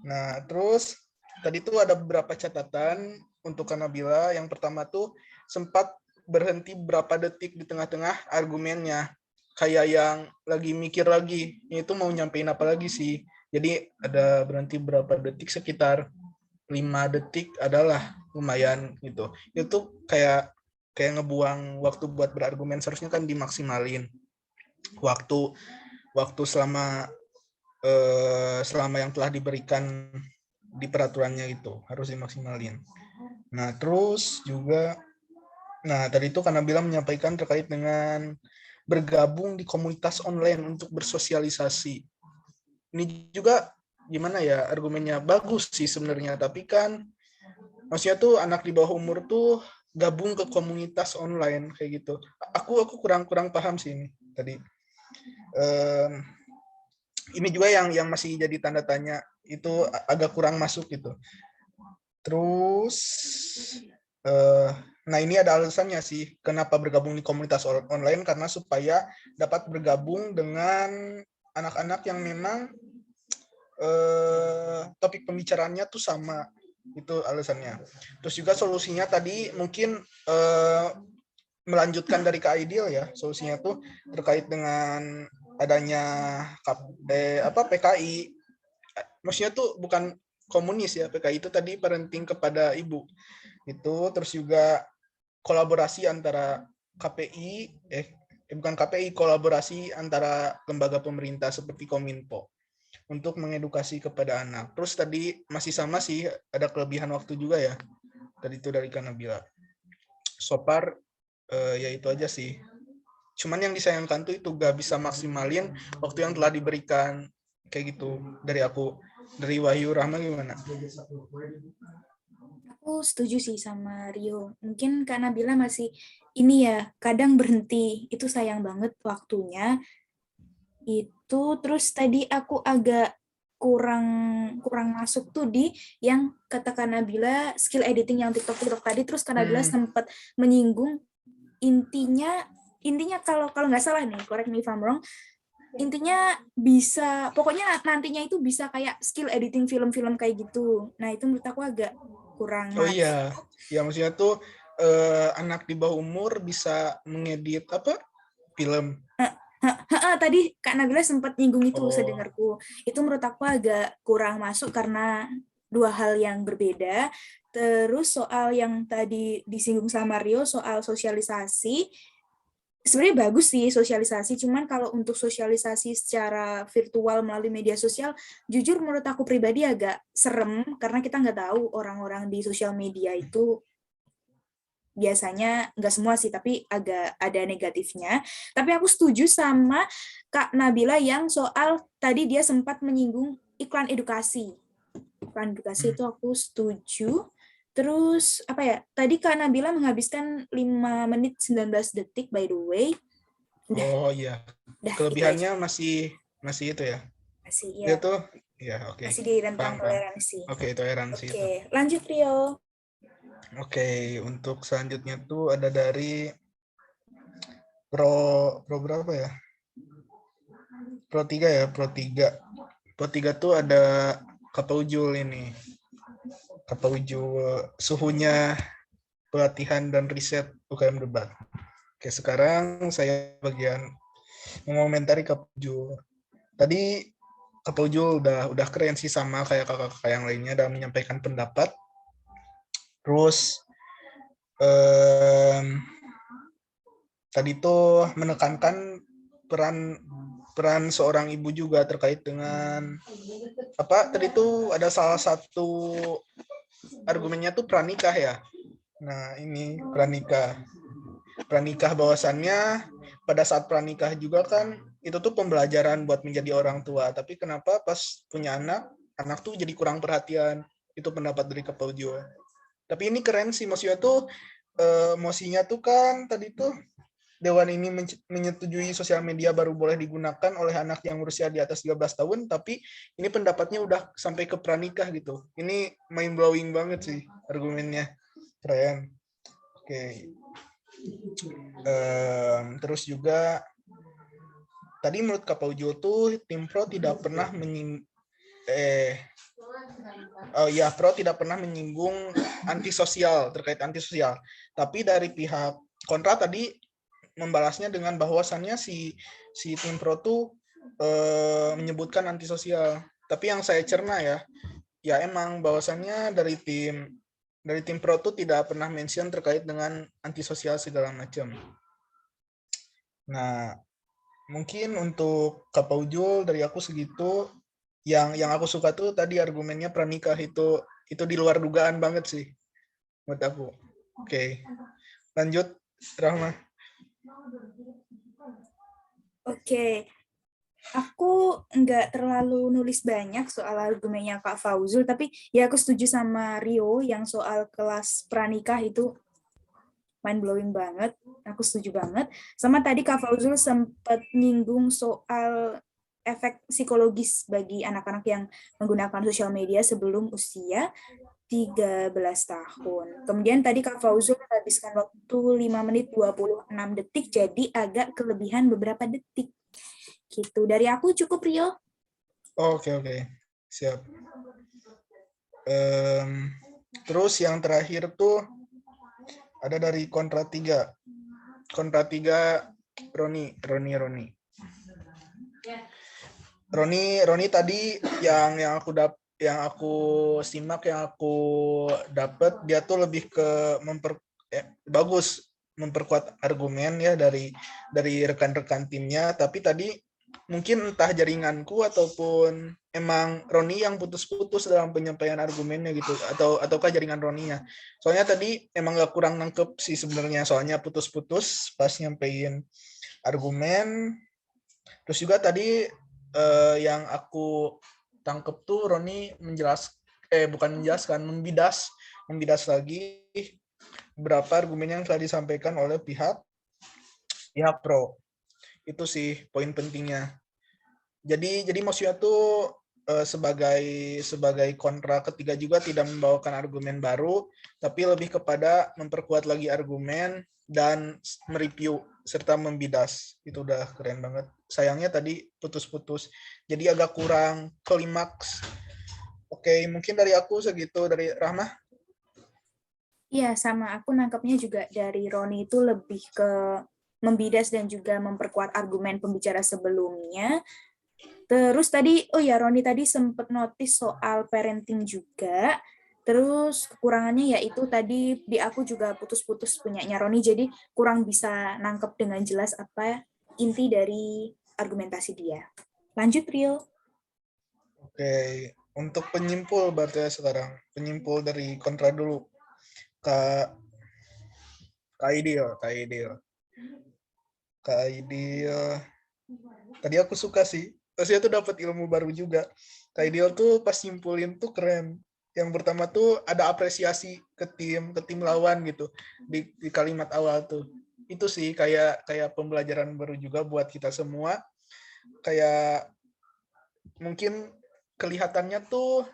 Nah, terus tadi tuh ada beberapa catatan untuk Kanabila. Yang pertama tuh sempat berhenti berapa detik di tengah-tengah argumennya, kayak yang lagi mikir lagi, ini tuh mau nyampein apa lagi sih. Jadi ada berhenti berapa detik, sekitar 5 detik adalah lumayan gitu. Itu kayak ngebuang waktu buat berargumen, seharusnya kan dimaksimalin waktu selama yang telah diberikan di peraturannya itu harus dimaksimalin. Nah, terus juga tadi itu Kanabila menyampaikan terkait dengan bergabung di komunitas online untuk bersosialisasi. Ini juga gimana ya, argumennya bagus sih sebenarnya, tapi kan maksudnya tuh anak di bawah umur tuh gabung ke komunitas online kayak gitu. Aku kurang paham sih ini tadi. Ini juga yang masih jadi tanda tanya, itu agak kurang masuk gitu. Terus nah ini ada alasannya sih kenapa bergabung di komunitas online, karena supaya dapat bergabung dengan anak-anak yang memang topik pembicaraannya tuh sama, itu alasannya. Terus juga solusinya tadi mungkin melanjutkan dari Kak Aidil ya, solusinya tuh terkait dengan adanya PKI. Maksudnya tuh bukan komunis ya, PKI itu tadi parenting kepada ibu. Itu terus juga kolaborasi antara KPI, bukan KPI, kolaborasi antara lembaga pemerintah seperti Kominfo untuk mengedukasi kepada anak. Terus tadi masih sama sih, ada kelebihan waktu juga ya. Tadi itu dari Kanabila. So far, ya itu aja sih. Cuman yang disayangkan tuh itu gak bisa maksimalin waktu yang telah diberikan kayak gitu. Dari aku, dari Wahyu Rahma gimana? Aku setuju sih sama Rio. Mungkin Kak Nabila masih ini ya, kadang berhenti. Itu sayang banget waktunya. Itu terus tadi aku agak kurang masuk tuh di yang kata Kak Nabila skill editing yang TikTok tadi, terus Kak Nabila sempat menyinggung intinya kalau nggak salah nih, correct me if I'm wrong, intinya bisa, pokoknya nantinya itu bisa kayak skill editing film-film kayak gitu. Nah itu menurut aku agak kurang Oh masuk. iya, ya maksudnya tuh anak di bawah umur bisa mengedit apa film. Tadi Kak Nabila sempat nyinggung itu, Oh, sedengarku. Itu menurut aku agak kurang masuk karena dua hal yang berbeda. Terus soal yang tadi disinggung sama Rio, soal sosialisasi, sebenarnya bagus sih sosialisasi, cuman kalau untuk sosialisasi secara virtual melalui media sosial, jujur menurut aku pribadi agak serem, karena kita nggak tahu orang-orang di sosial media itu biasanya, nggak semua sih, tapi agak ada negatifnya. Tapi aku setuju sama Kak Nabila yang soal tadi dia sempat menyinggung iklan edukasi. Iklan edukasi itu aku setuju. Terus apa ya? Tadi Kak Nabila menghabiskan 5 menit 19 detik by the way. oh iya. Udah itu aja. Kelebihannya masih itu ya. Masih Dia ya. tuh ya oke. Masih di rentang Paham, paham. toleransi. Oke, toleransi itu. Oke, lanjut Rio. Oke, untuk selanjutnya tuh ada dari pro berapa ya? Pro 3 ya, Pro 3. Pro 3 tuh ada Kak Ujul ini. Kak Ujul suhunya pelatihan dan riset UKM debat. Oke, sekarang saya bagian mengomentari Kak Ujul. Tadi Kak Ujul udah keren sih sama kayak kakak-kakak yang lainnya dalam menyampaikan pendapat. Terus tadi tuh menekankan peran seorang ibu juga terkait dengan apa tadi tuh ada salah satu argumennya tuh pranikah ya. Nah ini pranikah bahwasannya pada saat pranikah juga kan itu tuh pembelajaran buat menjadi orang tua, tapi kenapa pas punya anak tuh jadi kurang perhatian. Itu pendapat dari Kak Ujul. Tapi ini keren sih, maksudnya tuh mosinya tuh kan tadi tuh Dewan ini menyetujui sosial media baru boleh digunakan oleh anak yang berusia di atas 13 tahun, tapi ini pendapatnya udah sampai ke pranikah gitu. Ini mind blowing banget sih argumennya. Keren. Oke. Terus juga tadi menurut Kak Ujul tuh tim pro tidak pernah Pro tidak pernah menyinggung antisosial, terkait antisosial. Tapi dari pihak kontra tadi membalasnya dengan bahwasannya si tim pro tuh menyebutkan antisosial. Tapi yang saya cerna ya emang bahwasannya dari tim pro tuh tidak pernah mention terkait dengan antisosial segala macam. Nah, mungkin untuk Kak Ujul dari aku segitu. Yang aku suka tuh tadi argumennya pranikah itu di luar dugaan banget sih buat aku. Oke. Lanjut Rahma. Oke. Aku nggak terlalu nulis banyak soal argumennya Kak Fauzul, tapi ya aku setuju sama Rio yang soal kelas pranikah itu mind blowing banget. Aku setuju banget. Sama tadi Kak Fauzul sempat nyinggung soal efek psikologis bagi anak-anak yang menggunakan sosial media sebelum usia 13 tahun. Kemudian tadi Kak Fauzul menghabiskan waktu 5 menit 26 detik, jadi agak kelebihan beberapa detik. Gitu. Dari aku cukup, Rio. Oke. Siap. Terus yang terakhir tuh ada dari kontra 3. Kontra 3 Roni. Roni tadi yang aku simak, yang aku dapat, dia tuh lebih ke bagus memperkuat argumen ya dari rekan-rekan timnya, tapi tadi mungkin entah jaringanku ataupun emang Roni yang putus-putus dalam penyampaian argumennya gitu, ataukah jaringan Roninya. Soalnya tadi emang gak kurang nangkep sih sebenarnya, soalnya putus-putus pas nyampein argumen. Terus juga tadi yang aku tangkep tuh Roni membidas lagi beberapa argumen yang telah disampaikan oleh pihak pro. Itu sih poin pentingnya. Jadi maksudnya tuh sebagai kontra ketiga juga tidak membawakan argumen baru, tapi lebih kepada memperkuat lagi argumen dan mereview serta membidas. Itu udah keren banget. Sayangnya tadi putus-putus, jadi agak kurang klimaks. Oke, mungkin dari aku segitu. Dari Rahmah. Iya, sama aku nangkapnya juga dari Roni itu lebih ke membidas dan juga memperkuat argumen pembicara sebelumnya. Terus tadi, oh ya Roni tadi sempat notice soal parenting juga. Terus kekurangannya yaitu tadi di aku juga putus-putus punyanya Roni, jadi kurang bisa nangkep dengan jelas apa inti dari argumentasi dia. Lanjut, Rio. Oke, untuk penyimpul berarti ya sekarang. Penyimpul dari kontra dulu. Kak Aidil. Tadi aku suka sih. Pasti tuh dapat ilmu baru juga. Kak Aidil tuh pas nyimpulin tuh keren. Yang pertama tuh ada apresiasi ke tim lawan gitu di kalimat awal tuh. Itu sih kayak pembelajaran baru juga buat kita semua. Kayak mungkin kelihatannya tuh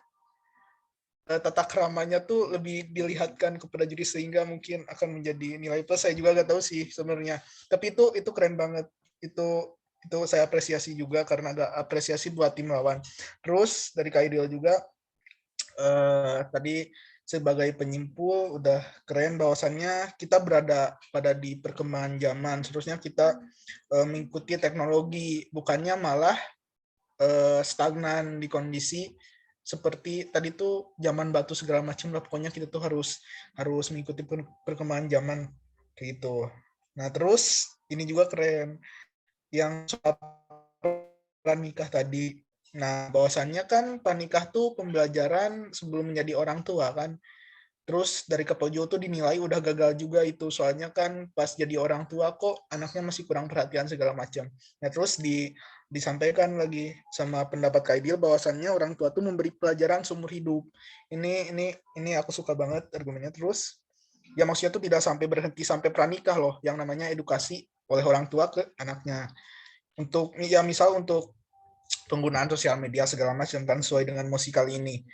tata keramanya tuh lebih dilihatkan kepada juri sehingga mungkin akan menjadi nilai plus. Saya juga nggak tahu sih sebenarnya, tapi itu keren banget. Itu saya apresiasi juga karena ada apresiasi buat tim lawan. Terus dari Kak Idil juga tadi sebagai penyimpul udah keren bahwasannya kita berada pada di perkembangan zaman. Seterusnya kita mengikuti teknologi, bukannya malah stagnan di kondisi seperti tadi tuh zaman batu segala macam lah. Pokoknya kita tuh harus mengikuti perkembangan zaman kayak gitu. Nah terus ini juga keren yang soal pranikah tadi. Nah bahwasannya kan pranikah tuh pembelajaran sebelum menjadi orang tua kan. Terus dari Kak Pojo tuh dinilai udah gagal juga itu, soalnya kan pas jadi orang tua kok anaknya masih kurang perhatian segala macam. Nah terus disampaikan lagi sama pendapat Kak Idil bahwasannya orang tua tuh memberi pelajaran seumur hidup. Ini aku suka banget argumennya. Terus ya maksudnya tuh tidak sampai berhenti sampai pranikah loh, yang namanya edukasi oleh orang tua ke anaknya. Untuk ya misal untuk penggunaan sosial media segala macam kan sesuai dengan musik kali ini.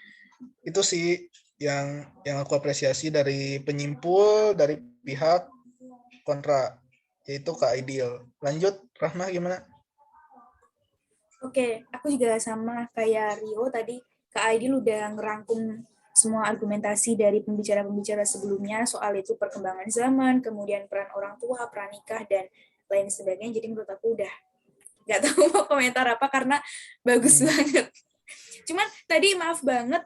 Itu sih yang aku apresiasi dari penyimpul dari pihak kontra, yaitu Kak Aidil. Lanjut, Rahmah gimana? Oke, aku juga sama kayak Rio tadi, Kak Aidil udah ngerangkum semua argumentasi dari pembicara-pembicara sebelumnya soal itu perkembangan zaman, kemudian peran orang tua, pranikah, dan lain sebagainya. Jadi menurut aku udah nggak tahu mau komentar apa karena bagus banget. Cuman tadi maaf banget,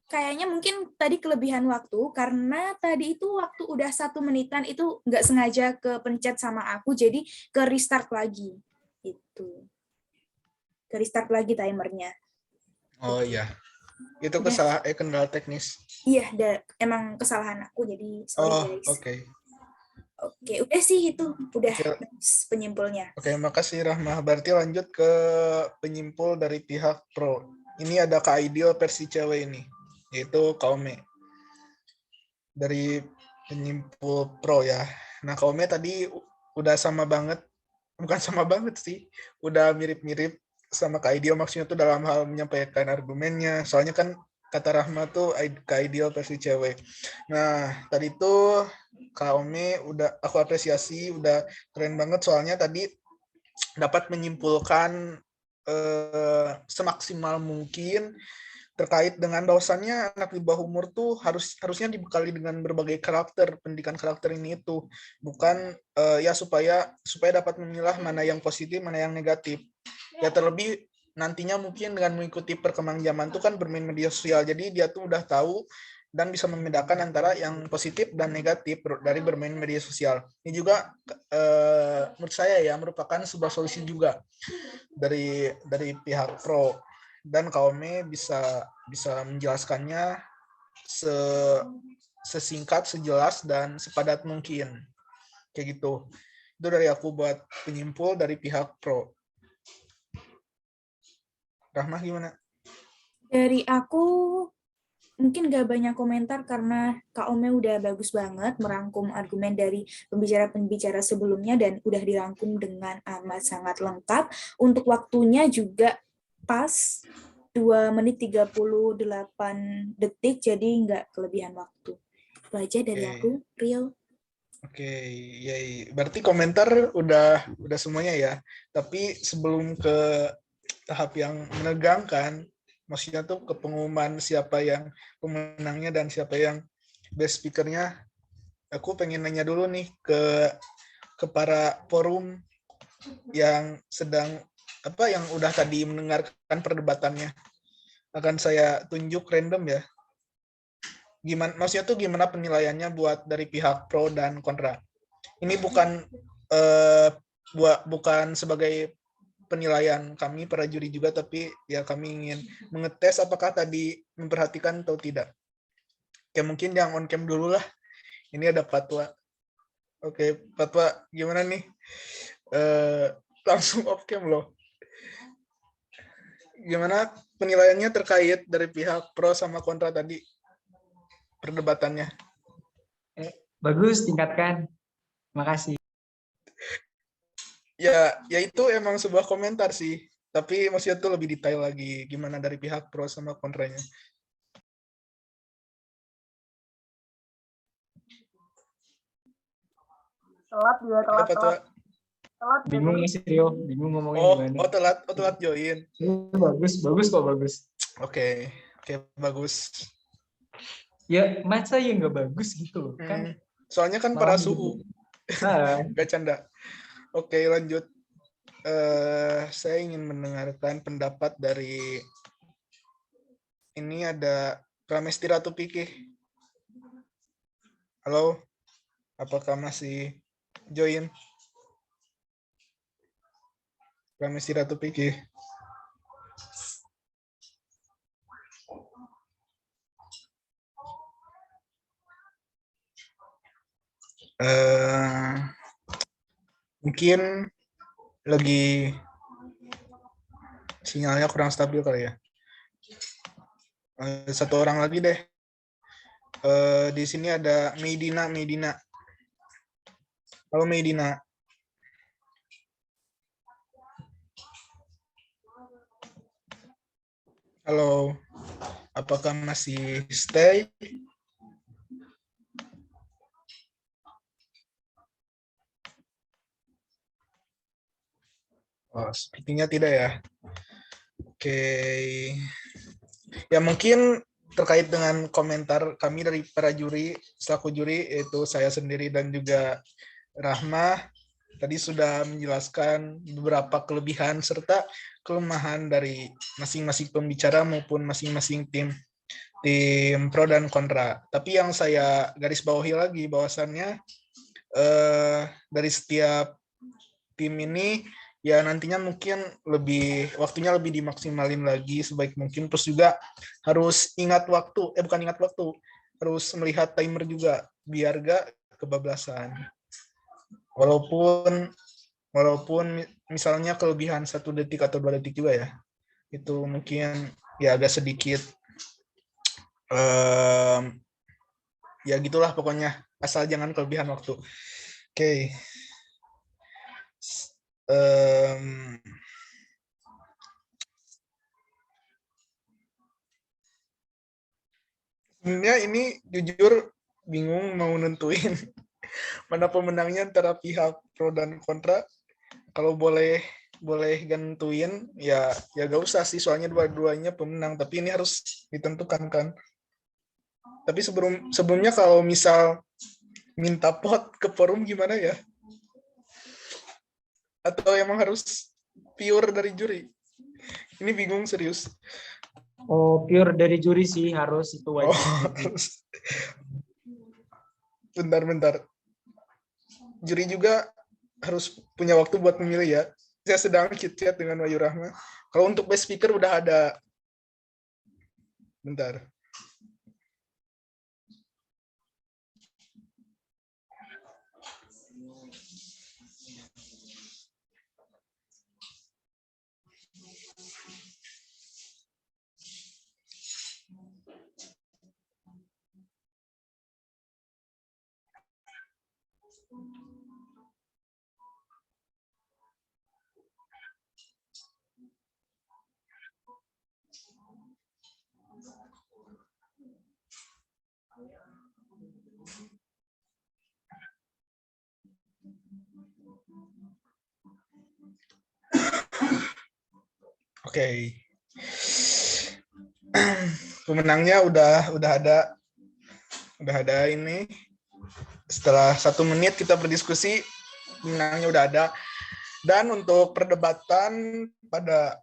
kayaknya mungkin tadi kelebihan waktu karena tadi itu waktu udah 1 menitan itu nggak sengaja ke pencet sama aku, jadi ke restart lagi itu. Ke restart lagi timernya. Oh iya, itu kendala teknis. Iya, emang kesalahan aku, jadi sorry guys. Oke, udah sih itu, udah penyimpulnya. Oke, makasih Rahmah. Berarti lanjut ke penyimpul dari pihak pro. Ini ada Kak Aidil versi cewek ini, yaitu Kaume. Dari penyimpul pro ya. Nah, Kaume tadi udah sama banget, bukan sama banget sih, udah mirip-mirip sama Kak Aidil, maksudnya tuh dalam hal menyampaikan argumennya. Soalnya kan kata Rahma tuh Kak Aidil versi cewek. Nah, tadi tuh Kak Ome udah aku apresiasi, udah keren banget soalnya tadi dapat menyimpulkan semaksimal mungkin terkait dengan bahwasannya anak di bawah umur tuh harusnya dibekali dengan berbagai karakter, pendidikan karakter ini itu bukan ya supaya dapat memilah mana yang positif, mana yang negatif. Ya terlebih nantinya mungkin dengan mengikuti perkembangan zaman tuh kan bermain media sosial, jadi dia tuh udah tahu dan bisa membedakan antara yang positif dan negatif dari bermain media sosial. Ini juga menurut saya ya merupakan sebuah solusi juga dari pihak pro, dan Kaume bisa menjelaskannya sesingkat, sejelas, dan sepadat mungkin. Kayak gitu. Itu dari aku buat penyimpul dari pihak pro. Rahmah gimana? Dari aku mungkin gak banyak komentar karena Kak Ome udah bagus banget merangkum argumen dari pembicara-pembicara sebelumnya dan udah dirangkum dengan amat sangat lengkap. Untuk waktunya juga pas 2 menit 38 detik, jadi nggak kelebihan waktu. Itu aja dari aku, Rio. Oke, yay. Berarti komentar udah semuanya ya. Tapi sebelum ke tahap yang menegangkan, maksudnya tuh ke pengumuman siapa yang pemenangnya dan siapa yang best speaker-nya, aku pengen nanya dulu nih ke para forum yang sedang yang udah tadi mendengarkan perdebatannya. Akan saya tunjuk random ya. Maksudnya tuh gimana penilaiannya buat dari pihak pro dan kontra. Ini bukan sebagai penilaian kami para juri juga, tapi ya kami ingin mengetes apakah tadi memperhatikan atau tidak. Oke, mungkin yang on cam dulu lah. Ini ada Patwa. Oke, Patwa gimana nih? Langsung off cam loh. Gimana penilaiannya terkait dari pihak pro sama kontra tadi perdebatannya? Bagus, tingkatkan. Makasih. Ya itu emang sebuah komentar sih. Tapi maksudnya tuh lebih detail lagi gimana dari pihak pro sama kontranya. Telat dia, telat. Bingung Mas Rio, bingung ngomongnya gimana. Telat join. Bagus kok, bagus. Oke, bagus. Ya, masa ya nggak bagus gitu loh. Kan soalnya kan para suhu. Gak canda. Oke, lanjut. Saya ingin mendengarkan pendapat dari ini ada Pramesti Ratu Pikih. Halo, apakah masih join? Pramesti Ratu Pikih. Mungkin lagi sinyalnya kurang stabil kali ya. Satu orang lagi deh. Di sini ada Medina. Halo Medina. Halo. Apakah masih stay? Oh, sepertinya tidak ya. Oke. Ya mungkin terkait dengan komentar kami dari para juri, selaku juri, yaitu saya sendiri dan juga Rahma, tadi sudah menjelaskan beberapa kelebihan serta kelemahan dari masing-masing pembicara maupun masing-masing tim pro dan kontra. Tapi yang saya garis bawahi lagi bahwasannya dari setiap tim ini ya nantinya mungkin waktunya lebih dimaksimalin lagi sebaik mungkin, terus juga harus harus melihat timer juga biar gak kebablasan. Walaupun misalnya kelebihan 1 detik atau 2 detik juga ya, itu mungkin ya agak sedikit ya gitulah pokoknya, asal jangan kelebihan waktu. Oke. Sebenarnya ini jujur bingung mau nentuin mana pemenangnya antara pihak pro dan kontra. Kalau boleh gantuin ya gak usah sih, soalnya dua-duanya pemenang, tapi ini harus ditentukan kan. Tapi sebelumnya kalau misal minta pot ke forum gimana ya? Atau emang harus pure dari juri? Ini bingung serius. Oh, pure dari juri sih, harus itu wajib. Bentar. Juri juga harus punya waktu buat memilih ya. Saya sedang chit-chat dengan Wahyu Rahma. Kalau untuk best speaker udah ada. Bentar. Oke. Pemenangnya udah ada ini. Setelah 1 menit kita berdiskusi, pemenangnya udah ada. Dan untuk perdebatan pada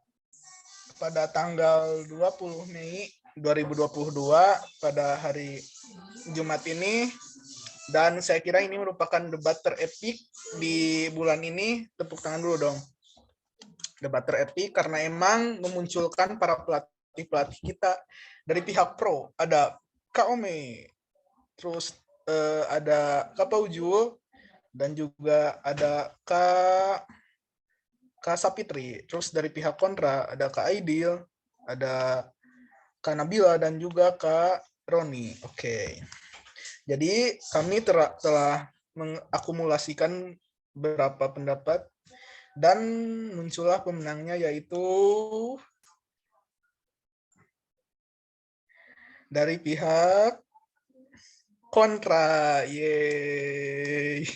tanggal 20 Mei 2022 pada hari Jumat ini, dan saya kira ini merupakan debat terepik di bulan ini. Tepuk tangan dulu dong. Debat terepik karena emang memunculkan para pelatih kita dari pihak pro. Ada Kak Ome, terus ada Kak Paujul, dan juga ada Kak Sapitri. Terus dari pihak kontra ada Kak Aidil, ada Kak Nabila, dan juga Kak Roni. Oke. Jadi kami telah mengakumulasikan beberapa pendapat dan muncullah pemenangnya, yaitu dari pihak kontra. Yeay.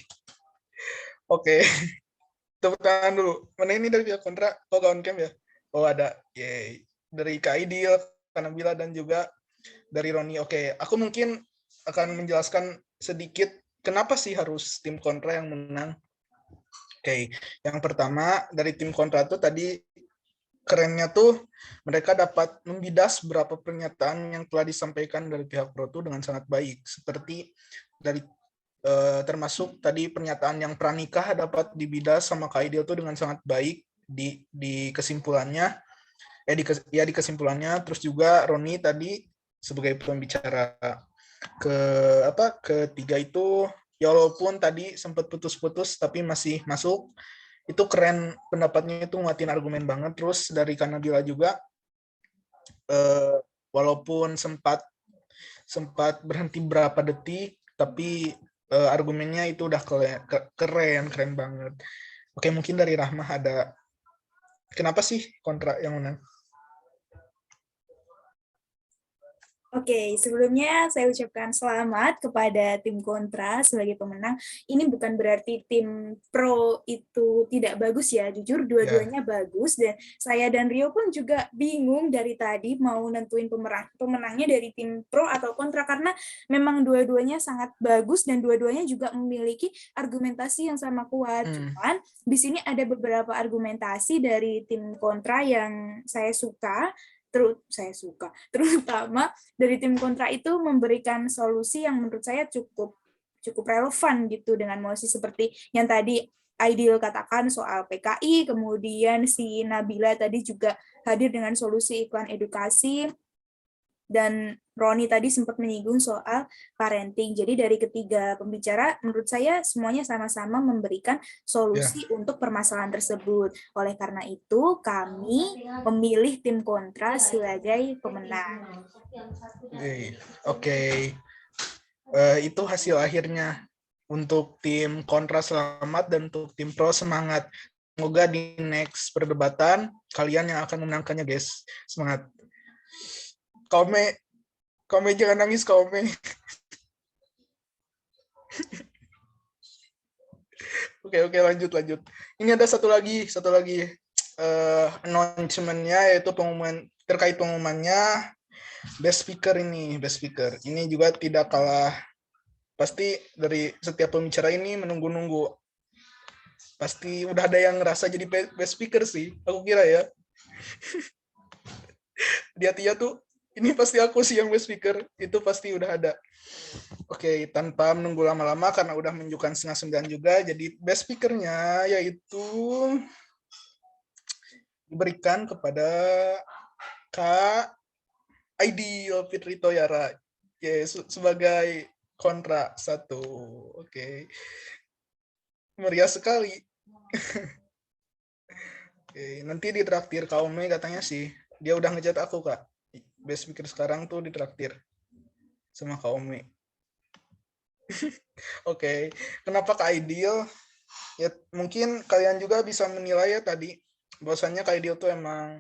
Oke. Tepuk tangan dulu. Mana ini dari pihak kontra? Oh, kawan camp ya? Oh, ada. Yeay. Dari Kak Aidil, Kak Nabila, dan juga dari Roni. Oke, aku mungkin akan menjelaskan sedikit kenapa sih harus tim kontra yang menang. Oke, yang pertama dari tim kontra itu tadi kerennya tuh mereka dapat membidas beberapa pernyataan yang telah disampaikan dari pihak pro itu dengan sangat baik. Seperti dari termasuk tadi pernyataan yang pranikah dapat dibidas sama Kak Aidil tuh dengan sangat baik di kesimpulannya. Di kesimpulannya. Terus juga Roni tadi sebagai pembicara ketiga itu, ya walaupun tadi sempat putus-putus tapi masih masuk. Itu keren pendapatnya, itu nguatin argumen banget. Terus dari Kak Nabila juga, walaupun sempat berhenti berapa detik, tapi argumennya itu udah keren banget. Oke, mungkin dari Rahmah ada kenapa sih kontra yang menang? Oke, sebelumnya saya ucapkan selamat kepada tim kontra sebagai pemenang. Ini bukan berarti tim pro itu tidak bagus ya, jujur dua-duanya bagus, dan saya dan Rio pun juga bingung dari tadi mau nentuin pemenangnya dari tim pro atau kontra, karena memang dua-duanya sangat bagus dan dua-duanya juga memiliki argumentasi yang sama kuat. Cuman di sini ada beberapa argumentasi dari tim kontra yang saya suka, terutama dari tim kontra itu memberikan solusi yang menurut saya cukup relevan gitu, dengan mosi seperti yang tadi Aidil katakan soal PKI, kemudian si Nabila tadi juga hadir dengan solusi iklan edukasi, dan Roni tadi sempat menyinggung soal parenting. Jadi dari ketiga pembicara, menurut saya semuanya sama-sama memberikan solusi untuk permasalahan tersebut. Oleh karena itu, kami memilih tim kontra sebagai pemenang. Oke. Itu hasil akhirnya. Untuk tim kontra selamat, dan untuk tim pro semangat. Semoga di next perdebatan kalian yang akan memenangkannya, guys. Semangat. Kome jangan nangis, Kome. Oke, lanjut. Ini ada satu lagi announcement-nya, yaitu terkait pengumumannya best speaker. Ini juga tidak kalah pasti. Dari setiap pembicara ini menunggu-nunggu. Pasti udah ada yang ngerasa jadi best speaker sih, aku kira ya. Dia tuh, ini pasti aku sih yang best speaker, itu pasti udah ada. Oke, tanpa menunggu lama-lama karena udah menunjukkan 8:30 juga, jadi best speaker-nya yaitu diberikan kepada Kak Aidil Fitri Toyara, sebagai kontra 1. Oke. Meriah sekali. Oke, nanti ditraktir Kak Ome katanya sih. Dia udah ngechat aku, Kak. Best speaker sekarang tuh ditraktir sama Kak Ome. Oke, kenapa Kak Aidil? Ya mungkin kalian juga bisa menilai ya tadi, bahwasannya Kak Aidil tuh emang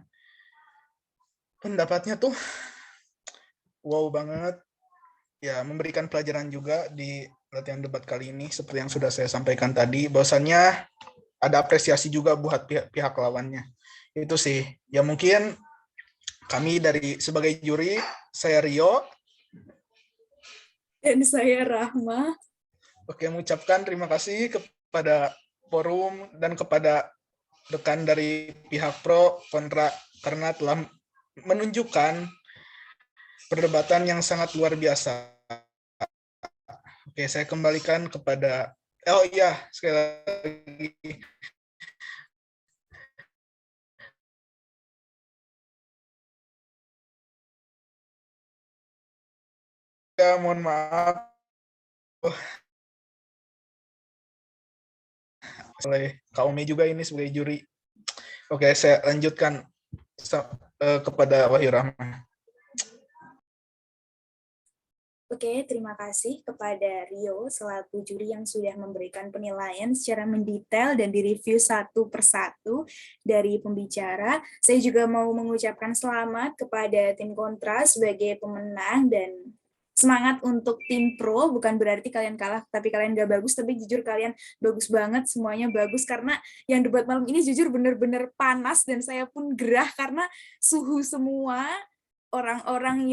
pendapatnya tuh wow banget. Ya, memberikan pelajaran juga di latihan debat kali ini, seperti yang sudah saya sampaikan tadi, bahwasannya ada apresiasi juga buat pihak lawannya. Itu sih. Ya mungkin kami dari sebagai juri, saya Rio. Dan saya Rahma. Oke, mengucapkan terima kasih kepada forum dan kepada rekan dari pihak pro kontra karena telah menunjukkan perdebatan yang sangat luar biasa. Oke, saya kembalikan kepada sekali lagi ya, mohon maaf oleh Kak Umi juga ini sebagai juri. Oke, saya lanjutkan kepada Wahyu Rahma. Oke, terima kasih kepada Rio selaku juri yang sudah memberikan penilaian secara mendetail dan direview satu persatu dari pembicara. Saya juga mau mengucapkan selamat kepada tim kontra sebagai pemenang dan semangat untuk tim pro, bukan berarti kalian kalah, tapi kalian gak bagus, tapi jujur kalian bagus banget, semuanya bagus, karena yang debat malam ini jujur bener-bener panas, dan saya pun gerah karena suhu semua, orang-orang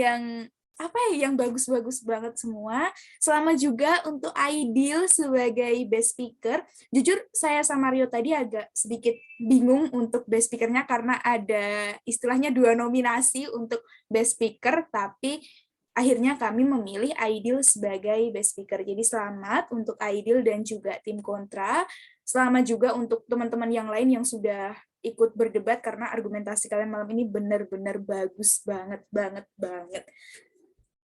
yang bagus-bagus banget semua. Selamat juga untuk Aidil sebagai best speaker. Jujur saya sama Rio tadi agak sedikit bingung untuk best speaker-nya karena ada istilahnya 2 nominasi untuk best speaker, tapi akhirnya kami memilih Aidil sebagai best speaker. Jadi selamat untuk Aidil dan juga tim kontra. Selamat juga untuk teman-teman yang lain yang sudah ikut berdebat karena argumentasi kalian malam ini benar-benar bagus banget.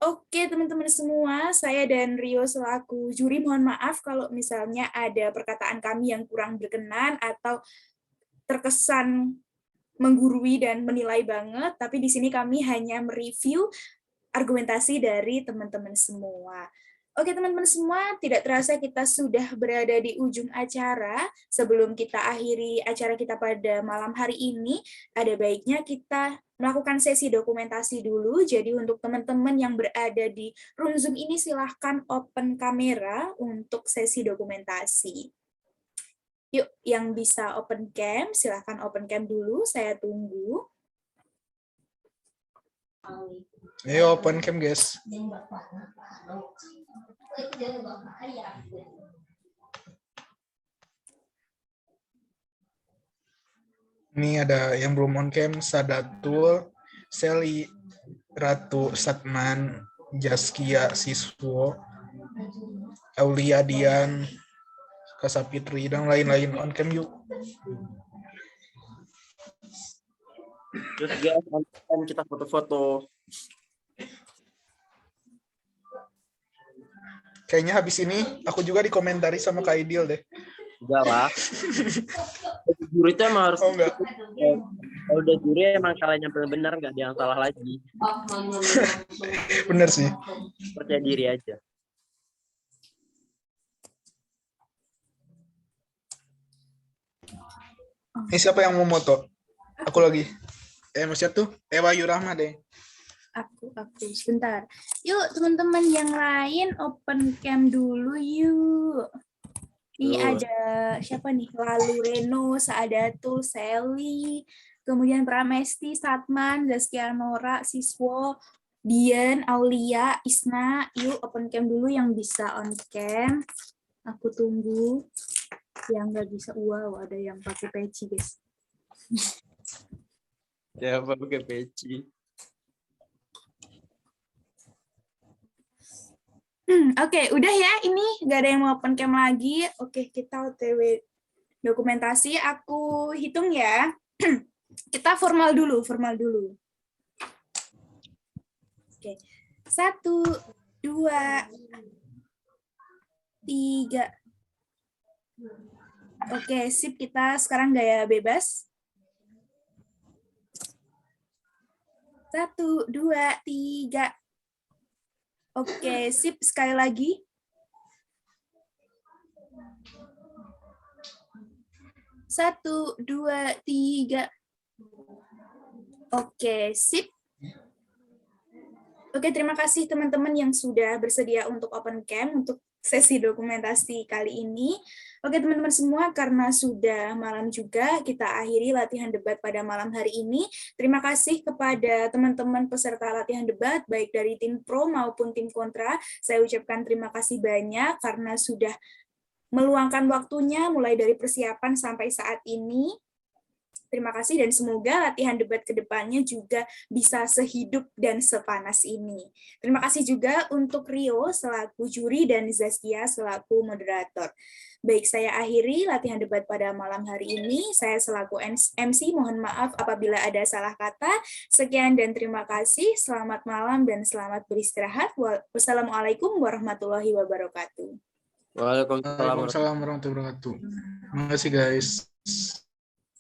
Oke, teman-teman semua, saya dan Rio selaku juri mohon maaf kalau misalnya ada perkataan kami yang kurang berkenan atau terkesan menggurui dan menilai banget, tapi di sini kami hanya mereview argumentasi dari teman-teman semua. Oke, teman-teman semua, tidak terasa kita sudah berada di ujung acara. Sebelum kita akhiri acara kita pada malam hari ini, ada baiknya kita melakukan sesi dokumentasi dulu. Jadi untuk teman-teman yang berada di room Zoom ini, silahkan open kamera untuk sesi dokumentasi. Yuk, yang bisa open cam, silahkan open cam dulu, saya tunggu. Ayo open cam, guys. Ini ada yang belum on cam, Sadatul, Seli, Ratu Satman, Jaskia Siswo, Aulia Dian, Kasapitri, dan lain-lain on cam yuk. Terus guys, kita foto-foto. Kayaknya habis ini aku juga dikomentari sama Kak Aidil deh. Enggak lah. Juri itu emang harus. Oh enggak. Kalau udah juri emang kalahnya benar-benar nggak ada yang salah lagi. Bener sih. Percaya diri aja. Ini siapa yang mau moto? Aku lagi. Maksudnya tuh Wahyu Rahma deh. Aku sebentar. Yuk teman-teman yang lain open cam dulu yuk. Ini ada siapa nih? Lalu Reno, Saadatul, Seli, kemudian Pramesti, Satman, Zaskia Nora, Siswo, Dian, Aulia, Isna. Yuk open cam dulu yang bisa on cam. Aku tunggu. Yang nggak bisa, wow ada yang pakai peci guys. Ya pakai peci. Oke, udah ya, ini nggak ada yang mau open cam lagi. Oke, kita OTW dokumentasi. Aku hitung ya. Kita formal dulu. Oke, 1, 2, 3. Oke, sip, kita sekarang gaya bebas. 1, 2, 3. Oke, sip, sekali lagi. 1, 2, 3. Oke, sip. Oke, terima kasih teman-teman yang sudah bersedia untuk open cam. Untuk sesi dokumentasi kali ini. Oke teman-teman semua, karena sudah malam juga, kita akhiri latihan debat pada malam hari ini. Terima kasih kepada teman-teman peserta latihan debat, baik dari tim pro maupun tim kontra. Saya ucapkan terima kasih banyak karena sudah meluangkan waktunya mulai dari persiapan sampai saat ini. Terima kasih dan semoga latihan debat ke depannya juga bisa sehidup dan sepanas ini. Terima kasih juga untuk Rio selaku juri dan Zaskia selaku moderator. Baik, saya akhiri latihan debat pada malam hari ini. Saya selaku MC mohon maaf apabila ada salah kata. Sekian dan terima kasih. Selamat malam dan selamat beristirahat. Wassalamualaikum warahmatullahi wabarakatuh. Waalaikumsalam. Waalaikumsalam warahmatullahi wabarakatuh. Terima kasih guys.